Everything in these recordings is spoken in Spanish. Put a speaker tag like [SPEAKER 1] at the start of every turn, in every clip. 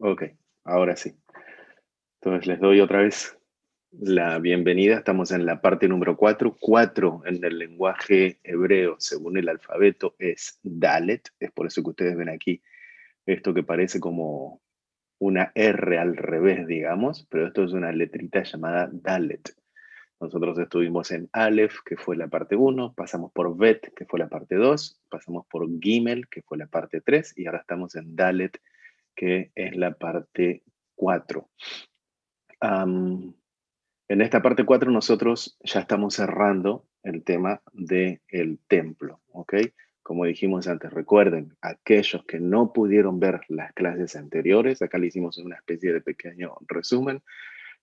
[SPEAKER 1] Ok, ahora sí. Entonces les doy otra vez la bienvenida. Estamos en la parte número 4. 4 en el lenguaje hebreo, según el alfabeto, es Dalet. Es por eso que ustedes ven aquí esto que parece como una R al revés, digamos, pero esto es una letrita llamada Dalet. Nosotros estuvimos en Aleph, que fue la parte uno, pasamos por Bet, que fue la parte 2, pasamos por Gimel, que fue la parte 3, y ahora estamos en Dalet, que es la parte 4. Am, en esta parte 4 nosotros ya estamos cerrando el tema del templo, ¿ok? Como dijimos antes, recuerden, aquellos que no pudieron ver las clases anteriores, acá le hicimos una especie de pequeño resumen,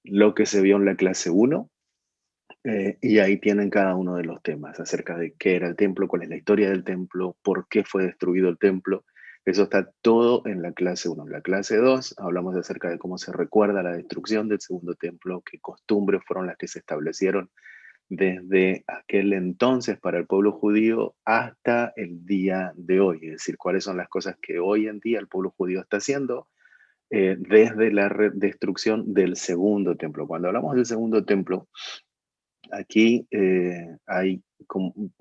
[SPEAKER 1] lo que se vio en la clase uno, y ahí tienen cada uno de los temas acerca de qué era el templo, cuál es la historia del templo, por qué fue destruido el templo. Eso está todo en la clase uno. En la clase 2 hablamos acerca de cómo se recuerda la destrucción del segundo templo, qué costumbres fueron las que se establecieron desde aquel entonces para el pueblo judío hasta el día de hoy. Es decir, cuáles son las cosas que hoy en día el pueblo judío está haciendo desde la destrucción del segundo templo. Cuando hablamos del segundo templo, aquí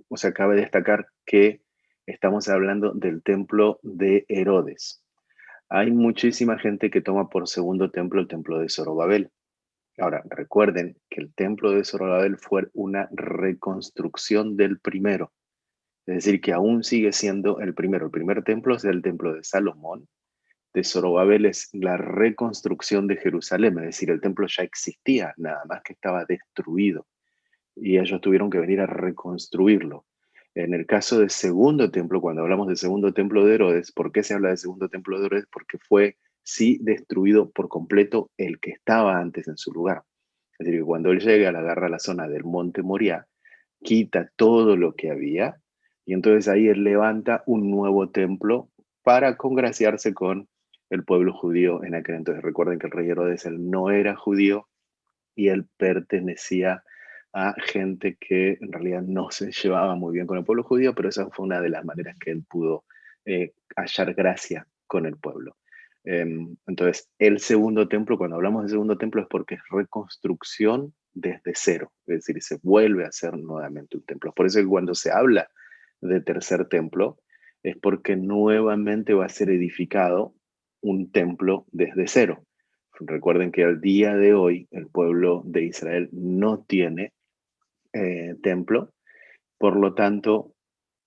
[SPEAKER 1] o sea, cabe destacar que estamos hablando del templo de Herodes. Hay muchísima gente que toma por segundo templo el templo de Zorobabel. Ahora, recuerden que el templo de Zorobabel fue una reconstrucción del primero, es decir, que aún sigue siendo el primero. El primer templo es el templo de Salomón, de Zorobabel es la reconstrucción de Jerusalén, es decir, el templo ya existía, nada más que estaba destruido y ellos tuvieron que venir a reconstruirlo. En el caso del segundo templo, cuando hablamos del segundo templo de Herodes, ¿por qué se habla del segundo templo de Herodes? Porque fue, sí, destruido por completo el que estaba antes en su lugar. Es decir, que cuando él llega, agarra la zona del monte Moriah, quita todo lo que había, y entonces ahí él levanta un nuevo templo para congraciarse con el pueblo judío en aquel entonces. Recuerden que el rey Herodes él no era judío, y él pertenecía a gente que en realidad no se llevaba muy bien con el pueblo judío, pero esa fue una de las maneras que él pudo hallar gracia con el pueblo. Entonces, el segundo templo, cuando hablamos de segundo templo es porque es reconstrucción desde cero, es decir, se vuelve a hacer nuevamente un templo. Por eso que cuando se habla de tercer templo, es porque nuevamente va a ser edificado un templo desde cero. Recuerden que al día de hoy el pueblo de Israel no tiene templo, por lo tanto,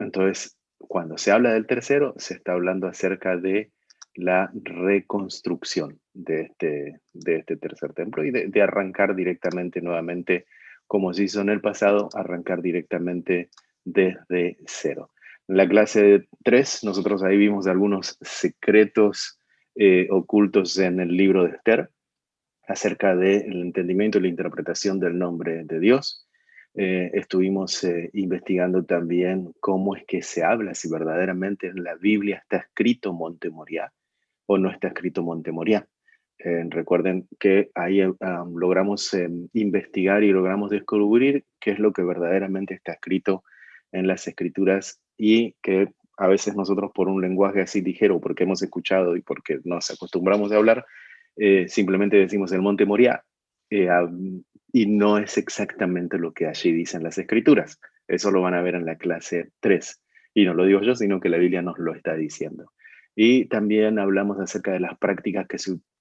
[SPEAKER 1] entonces, cuando se habla del tercero, se está hablando acerca de la reconstrucción de este tercer templo y de arrancar directamente nuevamente, como se hizo en el pasado, arrancar directamente desde cero. En la clase 3, nosotros ahí vimos algunos secretos ocultos en el libro de Esther, acerca del entendimiento y la interpretación del nombre de Dios. Estuvimos investigando también cómo es que se habla, si verdaderamente en la Biblia está escrito Monte Moriah o no está escrito Monte Moriah. Recuerden que ahí logramos investigar y logramos descubrir qué es lo que verdaderamente está escrito en las escrituras, y que a veces nosotros por un lenguaje así ligero, porque hemos escuchado y porque nos acostumbramos a hablar, simplemente decimos el monte Moriah, y no es exactamente lo que allí dicen las escrituras. Eso lo van a ver en la clase 3. Y no lo digo yo, sino que la Biblia nos lo está diciendo. Y también hablamos acerca de las prácticas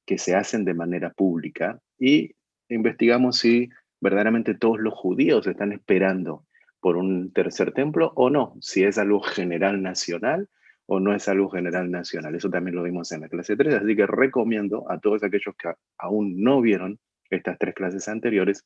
[SPEAKER 1] que se hacen de manera pública, y investigamos si verdaderamente todos los judíos están esperando por un tercer templo o no, si es algo general nacional o no es algo general nacional. Eso también lo vimos en la clase 3, así que recomiendo a todos aquellos que aún no vieron estas tres clases anteriores,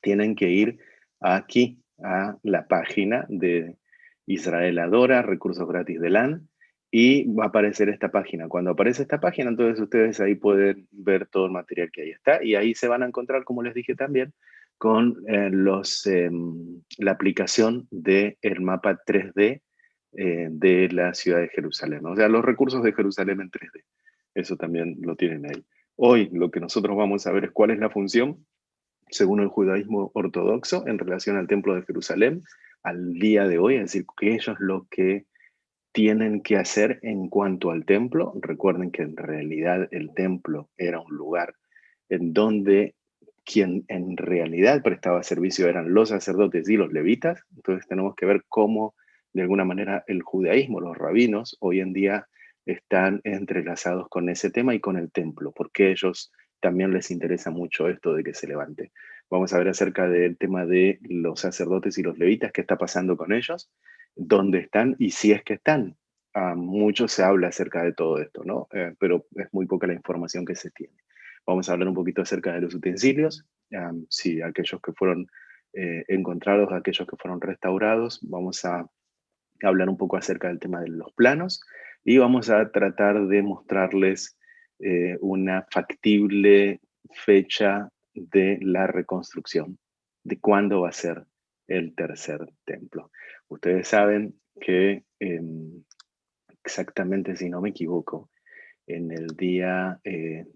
[SPEAKER 1] tienen que ir aquí a la página de Israel Adora, recursos gratis de LAN, y va a aparecer esta página. Cuando aparece esta página, entonces ustedes ahí pueden ver todo el material que ahí está, y ahí se van a encontrar, como les dije también, con la aplicación del mapa 3D de la ciudad de Jerusalén, ¿no? O sea, los recursos de Jerusalén en 3D. Eso también lo tienen ahí. Hoy lo que nosotros vamos a ver es cuál es la función según el judaísmo ortodoxo en relación al templo de Jerusalén al día de hoy, es decir, que ellos lo que tienen que hacer en cuanto al templo. Recuerden que en realidad el templo era un lugar en donde quien en realidad prestaba servicio eran los sacerdotes y los levitas. Entonces tenemos que ver cómo de alguna manera el judaísmo, los rabinos, hoy en día están entrelazados con ese tema y con el templo, porque ellos también les interesa mucho esto de que se levante. Vamos a ver acerca del tema de los sacerdotes y los levitas, qué está pasando con ellos, dónde están y si es que están. Mucho se habla acerca de todo esto, ¿no? Pero es muy poca la información que se tiene. Vamos a hablar un poquito acerca de los utensilios, sí, aquellos que fueron encontrados, aquellos que fueron restaurados. Vamos a hablar un poco acerca del tema de los planos y vamos a tratar de mostrarles una factible fecha de la reconstrucción, de cuándo va a ser el tercer templo. Ustedes saben que exactamente, si no me equivoco, en el día,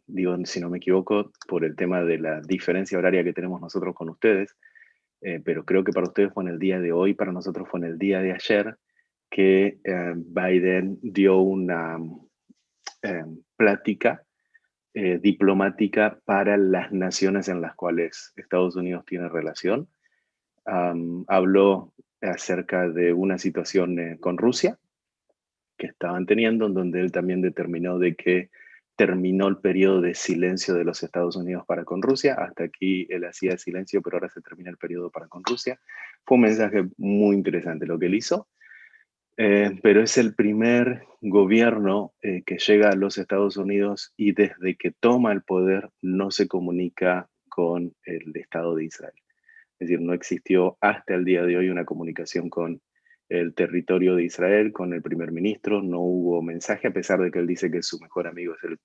[SPEAKER 1] digo, si no me equivoco, por el tema de la diferencia horaria que tenemos nosotros con ustedes, pero creo que para ustedes fue en el día de hoy, para nosotros fue en el día de ayer, que Biden dio una plática diplomática para las naciones en las cuales Estados Unidos tiene relación. Habló acerca de una situación con Rusia que estaban teniendo, en donde él también determinó de que terminó el periodo de silencio de los Estados Unidos para con Rusia. Hasta aquí él hacía silencio, pero ahora se termina el periodo para con Rusia. Fue un mensaje muy interesante lo que él hizo, pero es el primer gobierno que llega a los Estados Unidos y desde que toma el poder no se comunica con el Estado de Israel. Es decir, no existió hasta el día de hoy una comunicación con el territorio de Israel, con el primer ministro, no hubo mensaje, a pesar de que él dice que su mejor amigo es el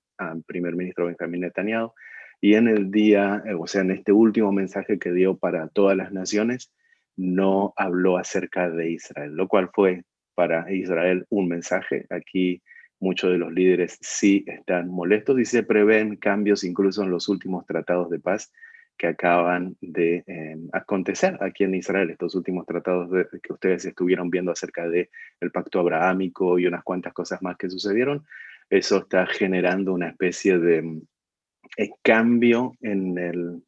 [SPEAKER 1] primer ministro Benjamín Netanyahu. Y en el día, o sea, en este último mensaje que dio para todas las naciones, no habló acerca de Israel, lo cual fue para Israel un mensaje. Aquí muchos de los líderes sí están molestos y se prevén cambios incluso en los últimos tratados de paz que acaban de acontecer aquí en Israel, estos últimos tratados que ustedes estuvieron viendo acerca de el pacto abrahámico y unas cuantas cosas más que sucedieron. Eso está generando una especie de cambio en el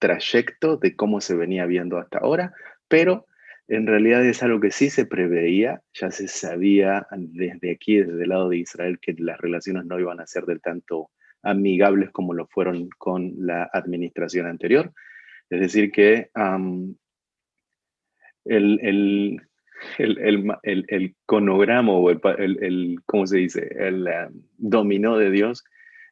[SPEAKER 1] trayecto de cómo se venía viendo hasta ahora, pero en realidad es algo que sí se preveía, ya se sabía desde aquí, desde el lado de Israel, que las relaciones no iban a ser del tanto amigables como lo fueron con la administración anterior. Es decir, que el, el, el conograma o ¿cómo se dice? El dominó de Dios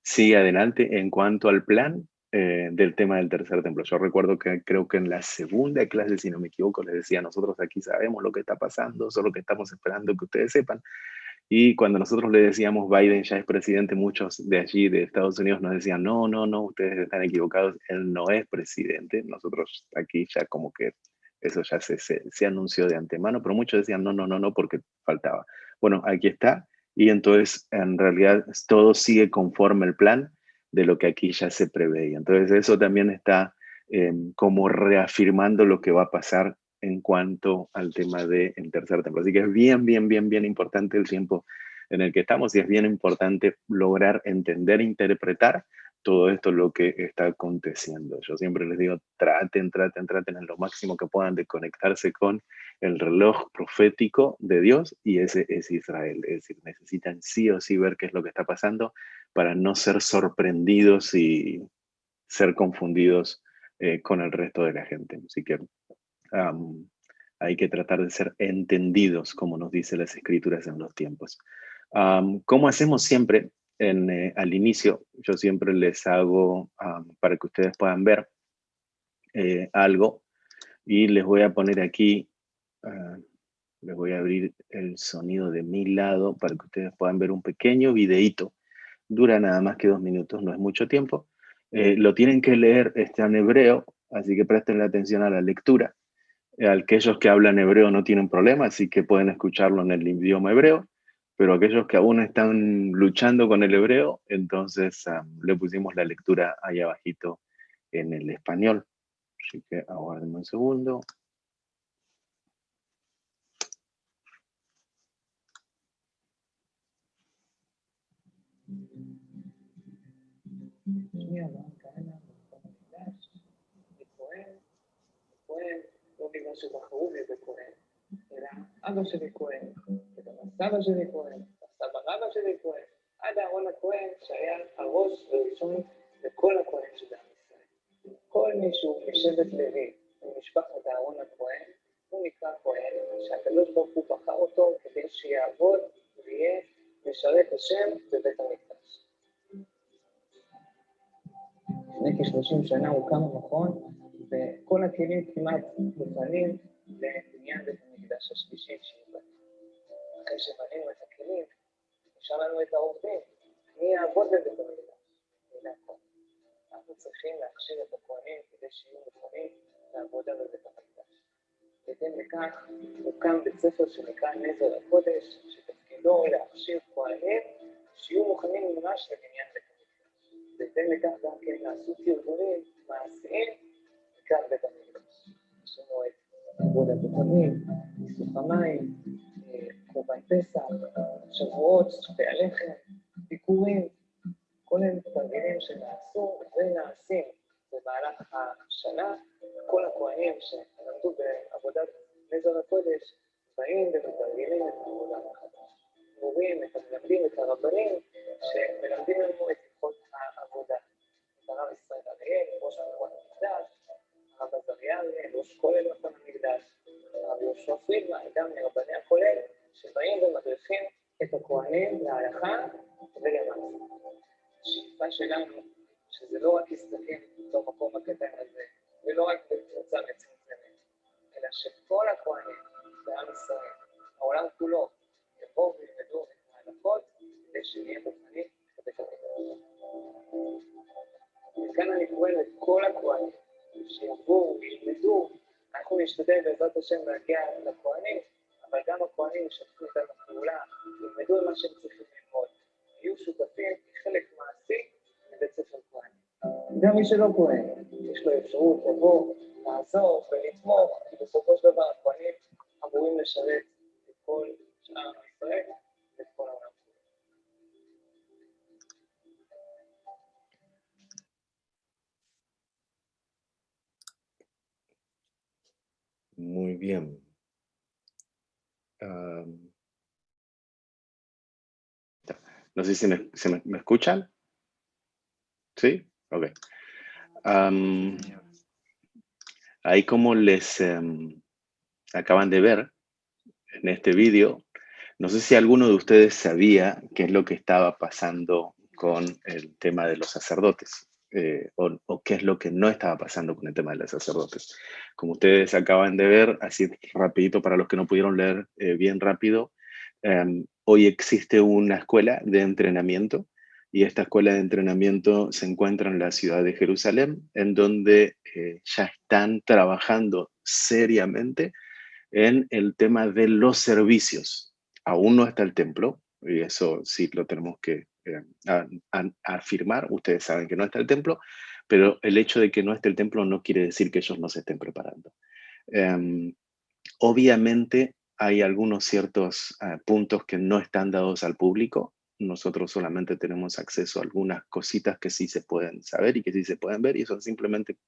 [SPEAKER 1] sigue adelante en cuanto al plan del tema del tercer templo. Yo recuerdo que creo que en la segunda clase, si no me equivoco, les decía, nosotros aquí sabemos lo que está pasando, solo que estamos esperando que ustedes sepan. Y cuando nosotros le decíamos Biden ya es presidente, muchos de allí, de Estados Unidos, nos decían, no, no, no, ustedes están equivocados, él no es presidente. Nosotros aquí ya como que eso ya se anunció de antemano, pero muchos decían, no, no, no, no, porque faltaba. Bueno, aquí está, y entonces en realidad todo sigue conforme el plan de lo que aquí ya se preveía. Entonces eso también está como reafirmando lo que va a pasar en cuanto al tema del tercer templo. Así que es bien, bien, bien, bien importante el tiempo en el que estamos y es bien importante lograr entender e interpretar todo esto lo que está aconteciendo. Yo siempre les digo, traten, traten, traten en lo máximo que puedan de conectarse con el reloj profético de Dios y ese es Israel. Es decir, necesitan sí o sí ver qué es lo que está pasando para no ser sorprendidos y ser confundidos con el resto de la gente. Así que um, hay que tratar de ser entendidos, como nos dice las escrituras en los tiempos. Como hacemos siempre al inicio, yo siempre les hago para que ustedes puedan ver algo y les voy a poner aquí, les voy a abrir el sonido de mi lado para que ustedes puedan ver un pequeño videíto. Dura nada más que 2 minutos, no es mucho tiempo. Lo tienen que leer, está en hebreo, así que presten atención a la lectura. Aquellos que hablan hebreo no tienen problema, así que pueden escucharlo en el idioma hebreo, pero aquellos que aún están luchando con el hebreo, entonces le pusimos la lectura ahí abajito en el español. Así que aguarden un segundo.
[SPEAKER 2] שנייה, מה כהנא, במקדש, וכהן, לא בגלל שבחרו בי בכהן, אלא אבא שלי כהן, וגם הסבא שלי כהן, הסבא רבא שלי כהן, עד אהרון הכהן שהיה הראש הראשון לכל הכהנים של עם ישראל. כל מישהו משבט לוי ממשפחת אהרון הכהן, הוא נקרא כהן, שהקדוש ברוך הוא בחר אותו כדי שיעבוד ויהיה משרת השם בבית המקדש. לפני כ-30 שנה הוקם המכון, וכל הכלים כמעט מוכנים לבניין בית המקדש השלישי שיבנה. אחרי שבנינו את הכלים, נשאר לנו את העובדים. מי יעבוד בבית המקדש? הנה הכל. אנחנו צריכים להכשיר את הכהנים כדי שיהיו מוכנים לעבודה בבית המקדש. בהתאם לכך הוקם בית ספר שנקרא נזר הקודש, שתפקידו להכשיר כהנים שיהיו מוכנים ממש לבניין בית המקדש. בהתאם לכך גם כן נעשו תרגולים מעשיים לקראת בית המקדש. יש לנו את עבודת הפנים, איסוף המים, קורבן פסח, שבועות, סופי הלחם, ביקורים, כל אלה תרגילים שנעשו ונעשים במהלך השנה. כל הכהנים שלמדו בעבודת נזר הקודש באים ומתרגילים את העבודה מחדש. מורים, מלמדים את הרבנים שמלמדים לנו את הלכות העבודה. את הרב ישראל אריאל, ראש מכון המקדש, הרב עזריה אריאל, ראש כולל מכון המקדש, הרב יהושע פרידמן, גם מרבני הכולל, שבאים ומדריכים את הכהנים להלכה ולמעשה. השאיפה שלנו, שזה לא רק יסתכל בתוך מקום הקטן הזה, ולא רק בקבוצה מצומצמת, אלא שכל הכהנים בעם ישראל, העולם כולו, יבואו וילמדו את ההלכות כדי שנהיה מוכנים לבית המקדש. וכאן אני קורא לכל הכהנים שיבואו וילמדו. אנחנו נשתדל בעזרת השם להגיע לכהנים, אבל גם הכהנים ישתפו איתנו פעולה, ילמדו מה שהם צריכים ללמוד, יהיו שותפים כחלק מעשי מבית ספר כהנים. גם מי שלא כהן, יש לו אפשרות לבוא, לעזור ולתמוך, כי בסופו של דבר הכהנים אמורים לשרת את כל שאר עם ישראל ואת כל העולם.
[SPEAKER 1] Muy bien. No sé si me escuchan. ¿Sí? Ok. Ahí como les acaban de ver en este vídeo, no sé si alguno de ustedes sabía qué es lo que estaba pasando con el tema de los sacerdotes, o qué es lo que no estaba pasando con el tema de los sacerdotes. Como ustedes acaban de ver, así rapidito para los que no pudieron leer bien rápido, hoy existe una escuela de entrenamiento, y esta escuela de entrenamiento se encuentra en la ciudad de Jerusalén, en donde ya están trabajando seriamente en el tema de los servicios. Aún no está el templo, y eso sí lo tenemos que afirmar. Ustedes saben que no está el templo, pero el hecho de que no esté el templo no quiere decir que ellos no se estén preparando. Obviamente hay algunos ciertos puntos que no están dados al público. Nosotros solamente tenemos acceso a algunas cositas que sí se pueden saber y que sí se pueden ver, y son simplemente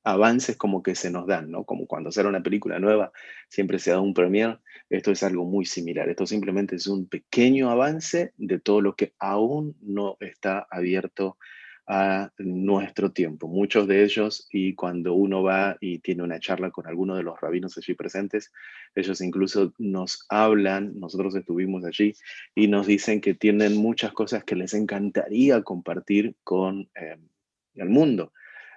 [SPEAKER 1] avances como que se nos dan, ¿no? Como cuando sale una película nueva, siempre se da un premier. Esto es algo muy similar. Esto simplemente es un pequeño avance de todo lo que aún no está abierto a nuestro tiempo. Muchos de ellos, y cuando uno va y tiene una charla con alguno de los rabinos allí presentes, ellos incluso nos hablan, nosotros estuvimos allí, y nos dicen que tienen muchas cosas que les encantaría compartir con el mundo,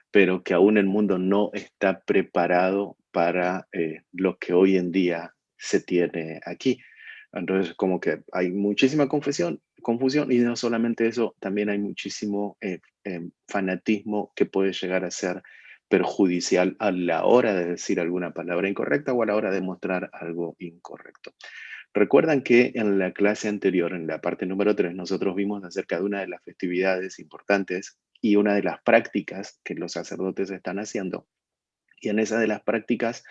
[SPEAKER 1] pero que aún el mundo no está preparado para lo que hoy en día se tiene aquí. Entonces, como que hay muchísima confusión, y no solamente eso, también hay muchísimo fanatismo que puede llegar a ser perjudicial a la hora de decir alguna palabra incorrecta o a la hora de mostrar algo incorrecto. Recuerdan que en la clase anterior, en la parte número 3, nosotros vimos acerca de una de las festividades importantes y una de las prácticas que los sacerdotes están haciendo. Y en esa de las prácticas,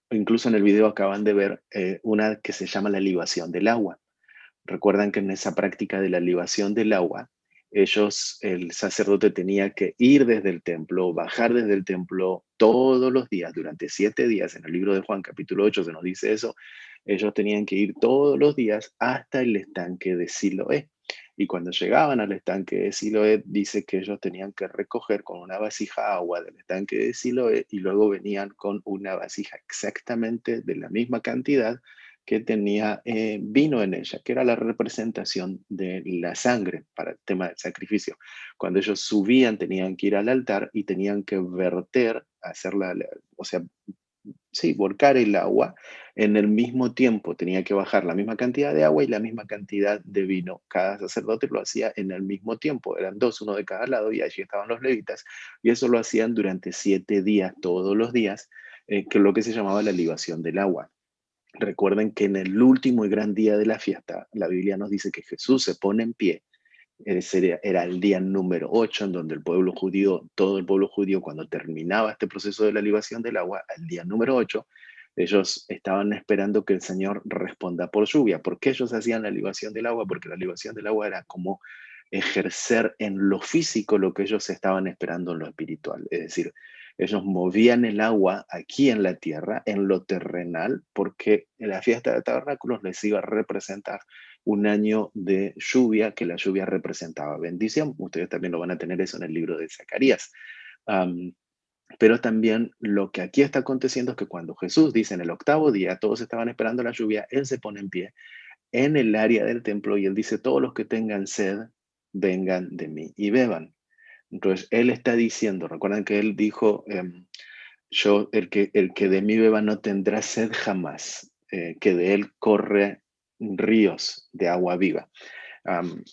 [SPEAKER 1] incluso en el video acaban de ver una que se llama la libación del agua. Recuerdan que en esa práctica de la libación del agua, el sacerdote tenía que ir desde el templo, bajar desde el templo todos los días, durante 7 días. En el libro de Juan, capítulo 8, se nos dice eso. Ellos tenían que ir todos los días hasta el estanque de Siloé. Y cuando llegaban al estanque de Siloé, dice que ellos tenían que recoger con una vasija agua del estanque de Siloé y luego venían con una vasija exactamente de la misma cantidad que tenía vino en ella, que era la representación de la sangre para el tema del sacrificio. Cuando ellos subían, tenían que ir al altar y tenían que verter, o sea, sí, volcar el agua en el mismo tiempo. Tenía que bajar la misma cantidad de agua y la misma cantidad de vino. Cada sacerdote lo hacía en el mismo tiempo. Eran dos, uno de cada lado, y allí estaban los levitas. Y eso lo hacían durante 7 días, todos los días, que es lo que se llamaba la libación del agua. Recuerden que en el último y gran día de la fiesta, la Biblia nos dice que Jesús se pone en pie. Ese era el día número 8, en donde el pueblo judío, todo el pueblo judío, cuando terminaba este proceso de la libación del agua, al día número 8, ellos estaban esperando que el Señor responda por lluvia. ¿Por qué ellos hacían la libación del agua? Porque la libación del agua era como ejercer en lo físico lo que ellos estaban esperando en lo espiritual. Es decir, ellos movían el agua aquí en la tierra, en lo terrenal, porque en la fiesta de tabernáculos les iba a representar un año de lluvia, que la lluvia representaba bendición. Ustedes también lo van a tener eso en el libro de Zacarías. Am, pero también lo que aquí está aconteciendo es que cuando Jesús dice en el octavo día, todos estaban esperando la lluvia, Él se pone en pie en el área del templo y Él dice, todos los que tengan sed, vengan de mí y beban. Entonces, Él está diciendo, recuerdan que Él dijo, el que de mí beba no tendrá sed jamás, que de Él corre ríos de agua viva. Am,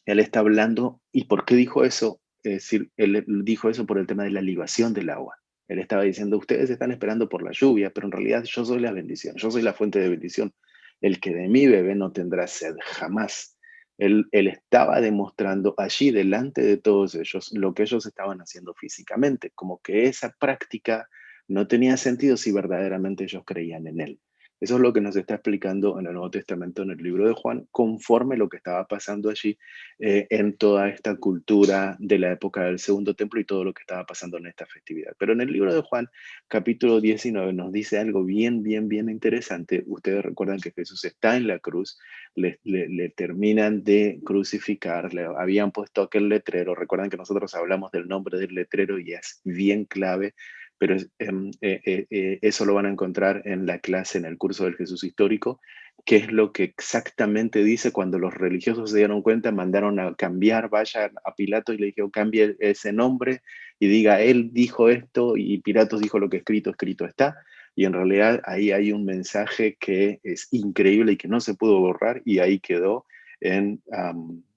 [SPEAKER 1] Él está hablando, ¿y por qué dijo eso? Es decir, él dijo eso por el tema de la libación del agua. Él estaba diciendo, ustedes están esperando por la lluvia, pero en realidad yo soy la bendición, yo soy la fuente de bendición. El que de mí bebe no tendrá sed jamás. Él estaba demostrando allí delante de todos ellos lo que ellos estaban haciendo físicamente, como que esa práctica no tenía sentido si verdaderamente ellos creían en él. Eso es lo que nos está explicando en el Nuevo Testamento, en el libro de Juan, conforme lo que estaba pasando allí en toda esta cultura de la época del Segundo Templo y todo lo que estaba pasando en esta festividad. Pero en el libro de Juan, capítulo 19, nos dice algo bien, bien, bien interesante. Ustedes recuerdan que Jesús está en la cruz, le terminan de crucificar, le habían puesto aquel letrero. Recuerdan que nosotros hablamos del nombre del letrero y es bien clave, pero eso lo van a encontrar en la clase, en el curso del Jesús histórico, qué es lo que exactamente dice cuando los religiosos se dieron cuenta, mandaron a cambiar, vaya a Pilato y le dijeron, cambie ese nombre y diga, él dijo esto y Pilatos dijo lo que escrito, escrito está. Y en realidad ahí hay un mensaje que es increíble y que no se pudo borrar y ahí quedó en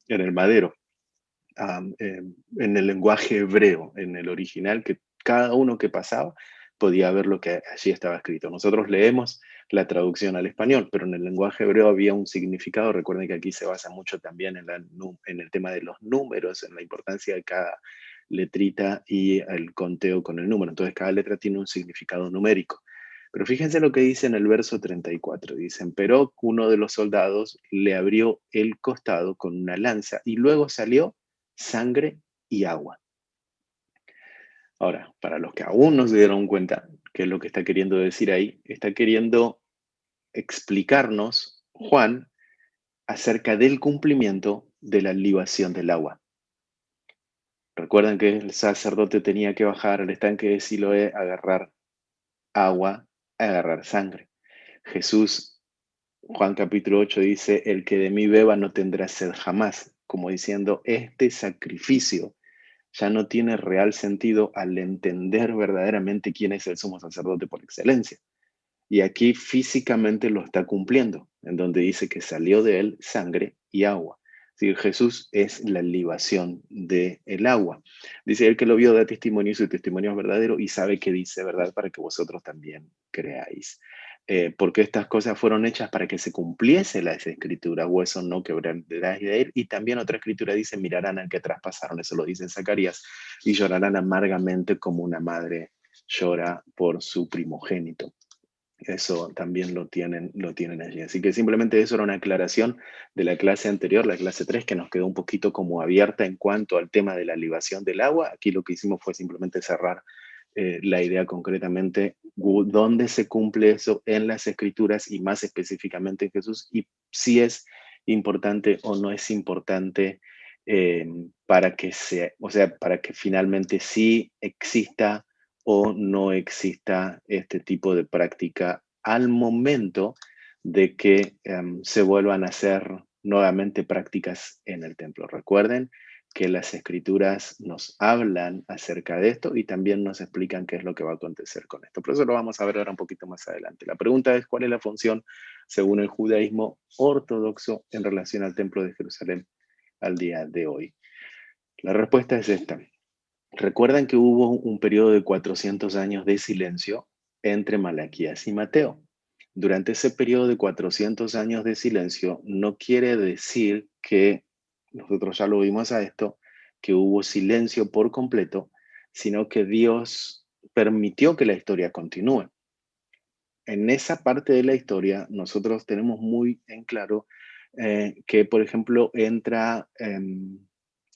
[SPEAKER 1] el madero, en el lenguaje hebreo, en el original, que cada uno que pasaba podía ver lo que allí estaba escrito. Nosotros leemos la traducción al español, pero en el lenguaje hebreo había un significado. Recuerden que aquí se basa mucho también en el tema de los números, en la importancia de cada letrita y el conteo con el número. Entonces, cada letra tiene un significado numérico. Pero fíjense lo que dice en el verso 34. Dicen, pero uno de los soldados le abrió el costado con una lanza y luego salió sangre y agua. Ahora, para los que aún no se dieron cuenta, qué es lo que está queriendo decir ahí, está queriendo explicarnos Juan acerca del cumplimiento de la libación del agua. Recuerdan que el sacerdote tenía que bajar al estanque de Siloé, agarrar agua, agarrar sangre. Jesús, Juan capítulo 8 dice, el que de mí beba no tendrá sed jamás, como diciendo, este sacrificio ya no tiene real sentido al entender verdaderamente quién es el sumo sacerdote por excelencia. Y aquí físicamente lo está cumpliendo, en donde dice que salió de él sangre y agua. Es decir, Jesús es la libación del agua. Dice, el que lo vio da testimonio y su testimonio es verdadero y sabe que dice verdad para que vosotros también creáis. Porque estas cosas fueron hechas para que se cumpliese la escritura, hueso no quebrarás de él. Y también otra escritura dice, mirarán al que traspasaron, eso lo dice en Zacarías, y llorarán amargamente como una madre llora por su primogénito. Eso también lo tienen allí. Así que simplemente eso era una aclaración de la clase anterior, la clase 3, que nos quedó un poquito como abierta en cuanto al tema de la libación del agua. Aquí lo que hicimos fue simplemente cerrar la idea concretamente, dónde se cumple eso en las escrituras y más específicamente en Jesús, y si es importante o no es importante para que sea, o sea, para que finalmente sí exista o no exista este tipo de práctica al momento de que se vuelvan a hacer nuevamente prácticas en el templo. Recuerden que las escrituras nos hablan acerca de esto y también nos explican qué es lo que va a acontecer con esto. Por eso lo vamos a ver ahora un poquito más adelante. La pregunta es, ¿cuál es la función según el judaísmo ortodoxo en relación al templo de Jerusalén al día de hoy? La respuesta es esta. Recuerdan que hubo un periodo de 400 años de silencio entre Malaquías y Mateo. Durante ese periodo de 400 años de silencio no quiere decir que, nosotros ya lo vimos a esto, que hubo silencio por completo, sino que Dios permitió que la historia continúe. En esa parte de la historia nosotros tenemos muy en claro que, por ejemplo, entra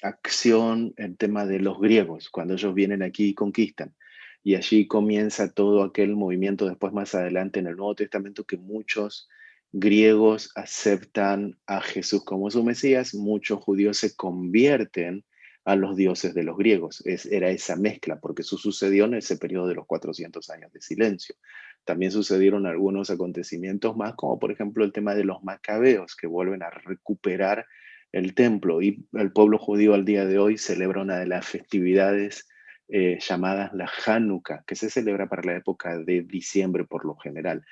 [SPEAKER 1] acción el tema de los griegos, cuando ellos vienen aquí y conquistan. Y allí comienza todo aquel movimiento después más adelante en el Nuevo Testamento que muchos griegos aceptan a Jesús como su Mesías, muchos judíos se convierten a los dioses de los griegos. Era esa mezcla, porque eso sucedió en ese periodo de los 400 años de silencio. También sucedieron algunos acontecimientos más, como por ejemplo el tema de los macabeos, que vuelven a recuperar el templo. Y el pueblo judío al día de hoy celebra una de las festividades llamadas la Hanukkah, que se celebra para la época de diciembre por lo general.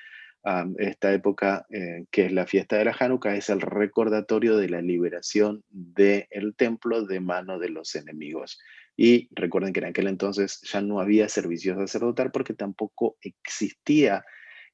[SPEAKER 1] Esta época, que es la fiesta de la Hanukkah, es el recordatorio de la liberación del templo de mano de los enemigos. Y recuerden que en aquel entonces ya no había servicio sacerdotal porque tampoco existía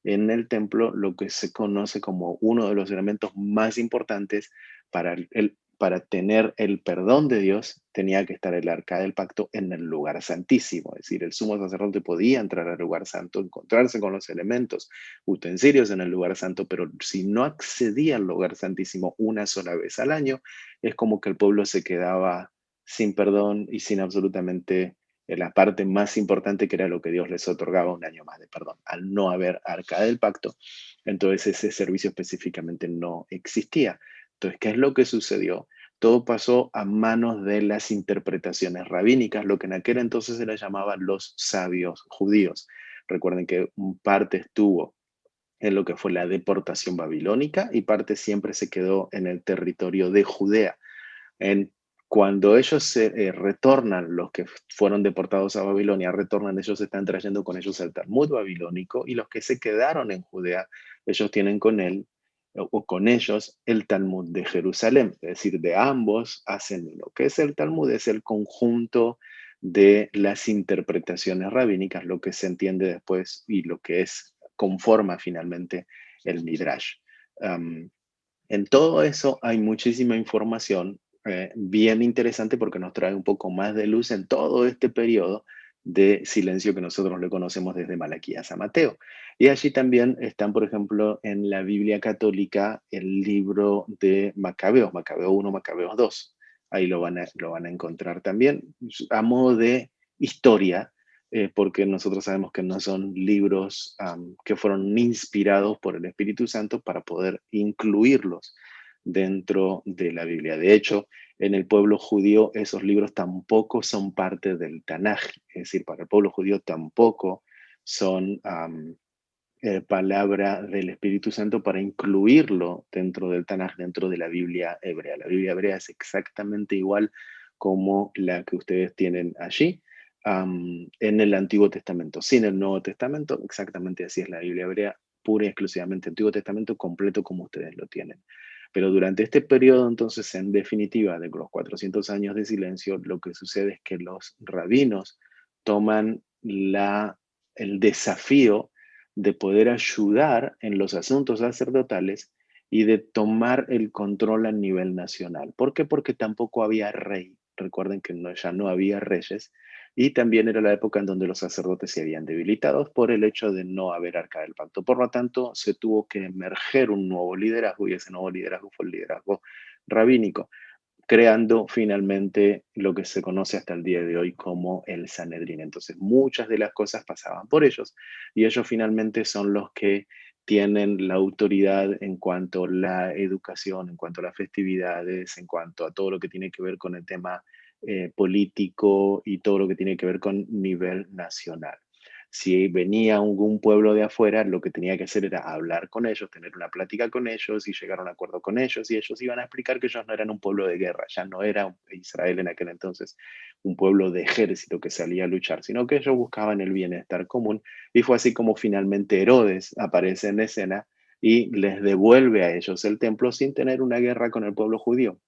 [SPEAKER 1] en el templo lo que se conoce como uno de los elementos más importantes para tener el perdón de Dios, tenía que estar el arca del pacto en el lugar santísimo. Es decir, el sumo sacerdote podía entrar al lugar santo, encontrarse con los elementos, utensilios en el lugar santo, pero si no accedía al lugar santísimo una sola vez al año, es como que el pueblo se quedaba sin perdón y sin absolutamente la parte más importante, que era lo que Dios les otorgaba, un año más de perdón. Al no haber arca del pacto, entonces ese servicio específicamente no existía. Entonces, ¿qué es lo que sucedió? Todo pasó a manos de las interpretaciones rabínicas, lo que en aquel entonces se les llamaba los sabios judíos. Recuerden que parte estuvo en lo que fue la deportación babilónica y parte siempre se quedó en el territorio de Judea. En, cuando ellos se retornan, los que fueron deportados a Babilonia, retornan, ellos están trayendo con ellos el Talmud babilónico, y los que se quedaron en Judea, ellos tienen con él o con ellos el Talmud de Jerusalén. Es decir, de ambos hacen lo que es el Talmud, es el conjunto de las interpretaciones rabínicas, lo que se entiende después y lo que es conforma finalmente el Midrash. Um, en todo eso hay muchísima información bien interesante, porque nos trae un poco más de luz en todo este periodo de silencio que nosotros le conocemos desde Malaquías a Mateo. Y allí también están, por ejemplo, en la Biblia católica el libro de Macabeos, Macabeo 1, Macabeos 2. Ahí lo van a encontrar también a modo de historia, porque nosotros sabemos que no son libros que fueron inspirados por el Espíritu Santo para poder incluirlos dentro de la Biblia. De hecho, en el pueblo judío esos libros tampoco son parte del Tanaj, es decir, para el pueblo judío tampoco son palabra del Espíritu Santo para incluirlo dentro del Tanaj, dentro de la Biblia hebrea. La Biblia hebrea es exactamente igual como la que ustedes tienen allí en el Antiguo Testamento. Sin el Nuevo Testamento, exactamente así es la Biblia hebrea, pura y exclusivamente Antiguo Testamento completo como ustedes lo tienen. Pero durante este periodo, entonces, en definitiva, de los 400 años de silencio, lo que sucede es que los rabinos toman el desafío de poder ayudar en los asuntos sacerdotales y de tomar el control a nivel nacional. ¿Por qué? Porque tampoco había rey. Recuerden que ya no había reyes, y también era la época en donde los sacerdotes se habían debilitado por el hecho de no haber arca del pacto. Por lo tanto, se tuvo que emerger un nuevo liderazgo y ese nuevo liderazgo fue el liderazgo rabínico, creando finalmente lo que se conoce hasta el día de hoy como el Sanedrín. Entonces, muchas de las cosas pasaban por ellos y ellos finalmente son los que tienen la autoridad en cuanto a la educación, en cuanto a las festividades, en cuanto a todo lo que tiene que ver con el tema político y todo lo que tiene que ver con nivel nacional. Si venía algún pueblo de afuera, lo que tenía que hacer era hablar con ellos, tener una plática con ellos y llegar a un acuerdo con ellos, y ellos iban a explicar que ellos no eran un pueblo de guerra, ya no era Israel en aquel entonces un pueblo de ejército que salía a luchar, sino que ellos buscaban el bienestar común, y fue así como finalmente Herodes aparece en escena y les devuelve a ellos el templo sin tener una guerra con el pueblo judío.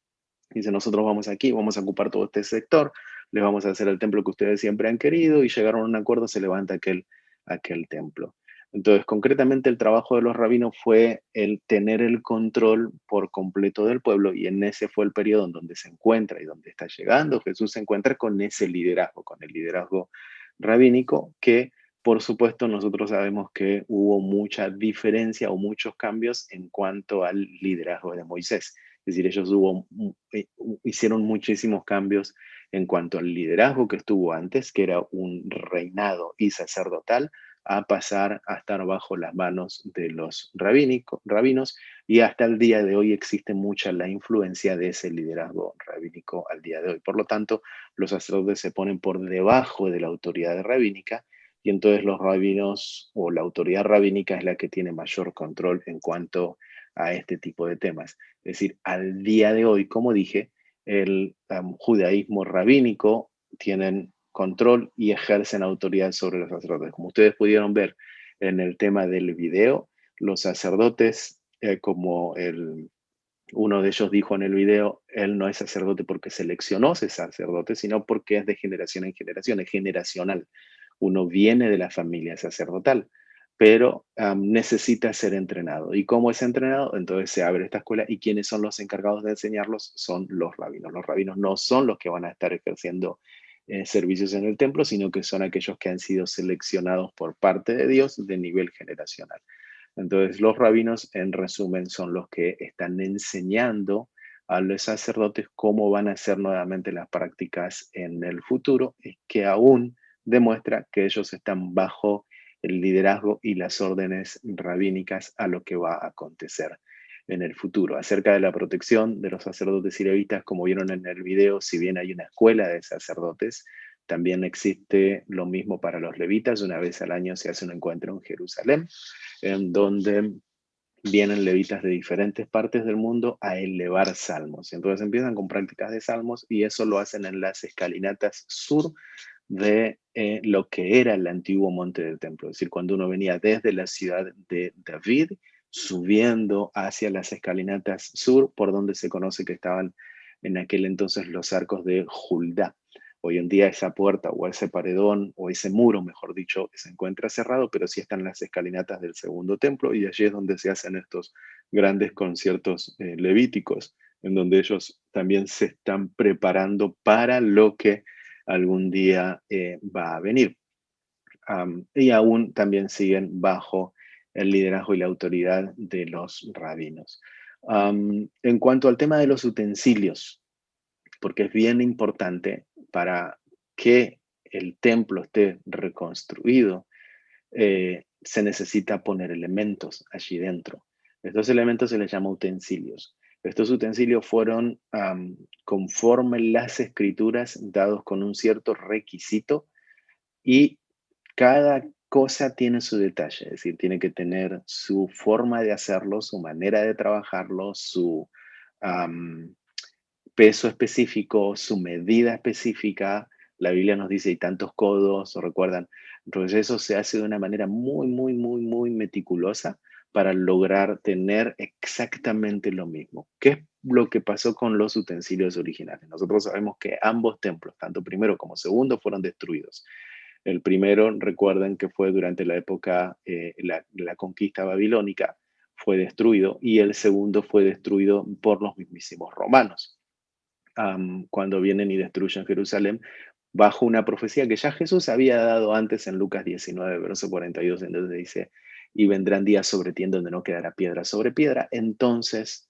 [SPEAKER 1] Dice, nosotros vamos aquí, vamos a ocupar todo este sector, les vamos a hacer el templo que ustedes siempre han querido, y llegaron a un acuerdo, se levanta aquel templo. Entonces, concretamente el trabajo de los rabinos fue el tener el control por completo del pueblo, y en ese fue el periodo en donde se encuentra y donde está llegando Jesús, se encuentra con ese liderazgo, con el liderazgo rabínico, que por supuesto nosotros sabemos que hubo mucha diferencia o muchos cambios en cuanto al liderazgo de Moisés. Es decir, ellos hicieron muchísimos cambios en cuanto al liderazgo que estuvo antes, que era un reinado y sacerdotal, a pasar a estar bajo las manos de los rabinos, y hasta el día de hoy existe mucha la influencia de ese liderazgo rabínico al día de hoy. Por lo tanto, los sacerdotes se ponen por debajo de la autoridad rabínica, y entonces los rabinos o la autoridad rabínica es la que tiene mayor control en cuanto a este tipo de temas. Es decir, al día de hoy, como dije, el judaísmo rabínico tienen control y ejercen autoridad sobre los sacerdotes. Como ustedes pudieron ver en el tema del video, los sacerdotes, uno de ellos dijo en el video, él no es sacerdote porque seleccionó ser sacerdote, sino porque es de generación en generación, es generacional. Uno viene de la familia sacerdotal, pero necesita ser entrenado. ¿Y cómo es entrenado? Entonces se abre esta escuela, y quienes son los encargados de enseñarlos son los rabinos. Los rabinos no son los que van a estar ejerciendo servicios en el templo, sino que son aquellos que han sido seleccionados por parte de Dios de nivel generacional. Entonces, los rabinos, en resumen, son los que están enseñando a los sacerdotes cómo van a hacer nuevamente las prácticas en el futuro, y que aún demuestra que ellos están bajo el liderazgo y las órdenes rabínicas a lo que va a acontecer en el futuro. Acerca de la protección de los sacerdotes y levitas, como vieron en el video, si bien hay una escuela de sacerdotes, también existe lo mismo para los levitas. Una vez al año se hace un encuentro en Jerusalén, en donde vienen levitas de diferentes partes del mundo a elevar salmos. Entonces empiezan con prácticas de salmos, y eso lo hacen en las escalinatas sur de lo que era el antiguo monte del templo. Es decir, cuando uno venía desde la ciudad de David, subiendo hacia las escalinatas sur, por donde se conoce que estaban en aquel entonces los arcos de Juldá. Hoy en día esa puerta o ese paredón o ese muro, mejor dicho, se encuentra cerrado, pero sí están las escalinatas del segundo templo, y allí es donde se hacen estos grandes conciertos levíticos, en donde ellos también se están preparando para lo que algún día va a venir. Y aún también siguen bajo el liderazgo y la autoridad de los rabinos. En cuanto al tema de los utensilios, porque es bien importante para que el templo esté reconstruido, se necesita poner elementos allí dentro. Estos elementos se les llama utensilios. Estos utensilios fueron, conforme las escrituras, dados con un cierto requisito, y cada cosa tiene su detalle, es decir, tiene que tener su forma de hacerlo, su manera de trabajarlo, su am, peso específico, su medida específica. La Biblia nos dice, hay tantos codos, ¿o recuerdan? Entonces eso se hace de una manera muy, muy, muy, muy meticulosa para lograr tener exactamente lo mismo. ¿Qué es lo que pasó con los utensilios originales? Nosotros sabemos que ambos templos, tanto primero como segundo, fueron destruidos. El primero, recuerden que fue durante la época, la conquista babilónica, fue destruido, y el segundo fue destruido por los mismísimos romanos. Cuando vienen y destruyen Jerusalén, bajo una profecía que ya Jesús había dado antes en Lucas 19, verso 42, entonces dice, y vendrán días sobre ti en donde no quedará piedra sobre piedra, entonces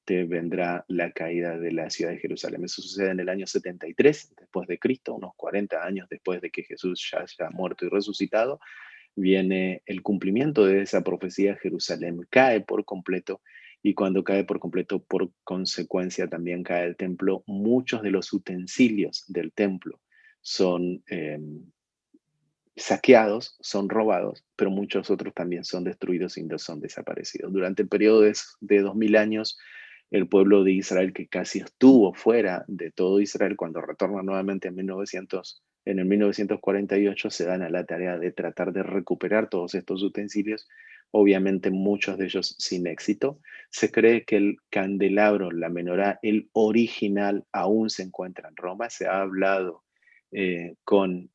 [SPEAKER 1] vendrá la caída de la ciudad de Jerusalén. Eso sucede en el año 73 después de Cristo, unos 40 años después de que Jesús ya haya muerto y resucitado. Viene el cumplimiento de esa profecía. Jerusalén cae por completo, y cuando cae por completo, por consecuencia también cae el templo. Muchos de los utensilios del templo son saqueados, son robados, pero muchos otros también son destruidos y son desaparecidos. Durante el periodo de 2000 años, el pueblo de Israel, que casi estuvo fuera de todo Israel, cuando retorna nuevamente en el 1948, se dan a la tarea de tratar de recuperar todos estos utensilios, obviamente muchos de ellos sin éxito. Se cree que el candelabro, la menorá, el original, aún se encuentra en Roma. Se ha hablado con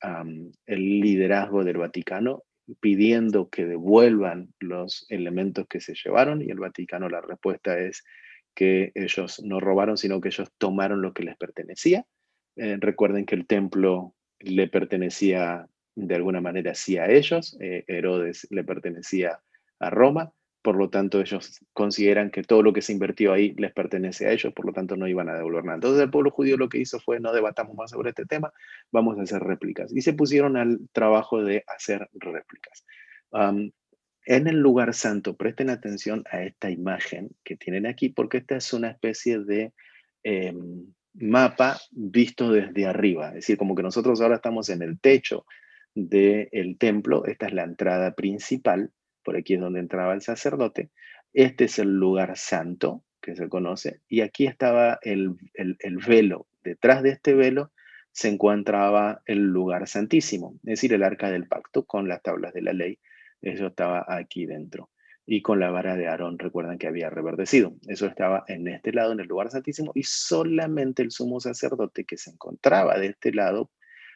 [SPEAKER 1] el liderazgo del Vaticano pidiendo que devuelvan los elementos que se llevaron, y el Vaticano, la respuesta es que ellos no robaron, sino que ellos tomaron lo que les pertenecía. Recuerden que el templo le pertenecía de alguna manera sí a ellos. Herodes le pertenecía a Roma, por lo tanto ellos consideran que todo lo que se invirtió ahí les pertenece a ellos, por lo tanto no iban a devolver nada. Entonces el pueblo judío lo que hizo fue: no debatamos más sobre este tema, vamos a hacer réplicas. Y se pusieron al trabajo de hacer réplicas. Um, en el lugar santo, presten atención a esta imagen que tienen aquí, porque esta es una especie de eh, mapa visto desde arriba. Es decir, como que nosotros ahora estamos en el techo del templo. Esta es la entrada principal, por aquí es donde entraba el sacerdote. Este es el lugar santo, que se conoce, y aquí estaba el velo. Detrás de este velo se encontraba el lugar santísimo, es decir, el arca del pacto con las tablas de la ley. Eso estaba aquí dentro. Y con la vara de Aarón, recuerdan que había reverdecido. Eso estaba en este lado, en el lugar santísimo, y solamente el sumo sacerdote que se encontraba de este lado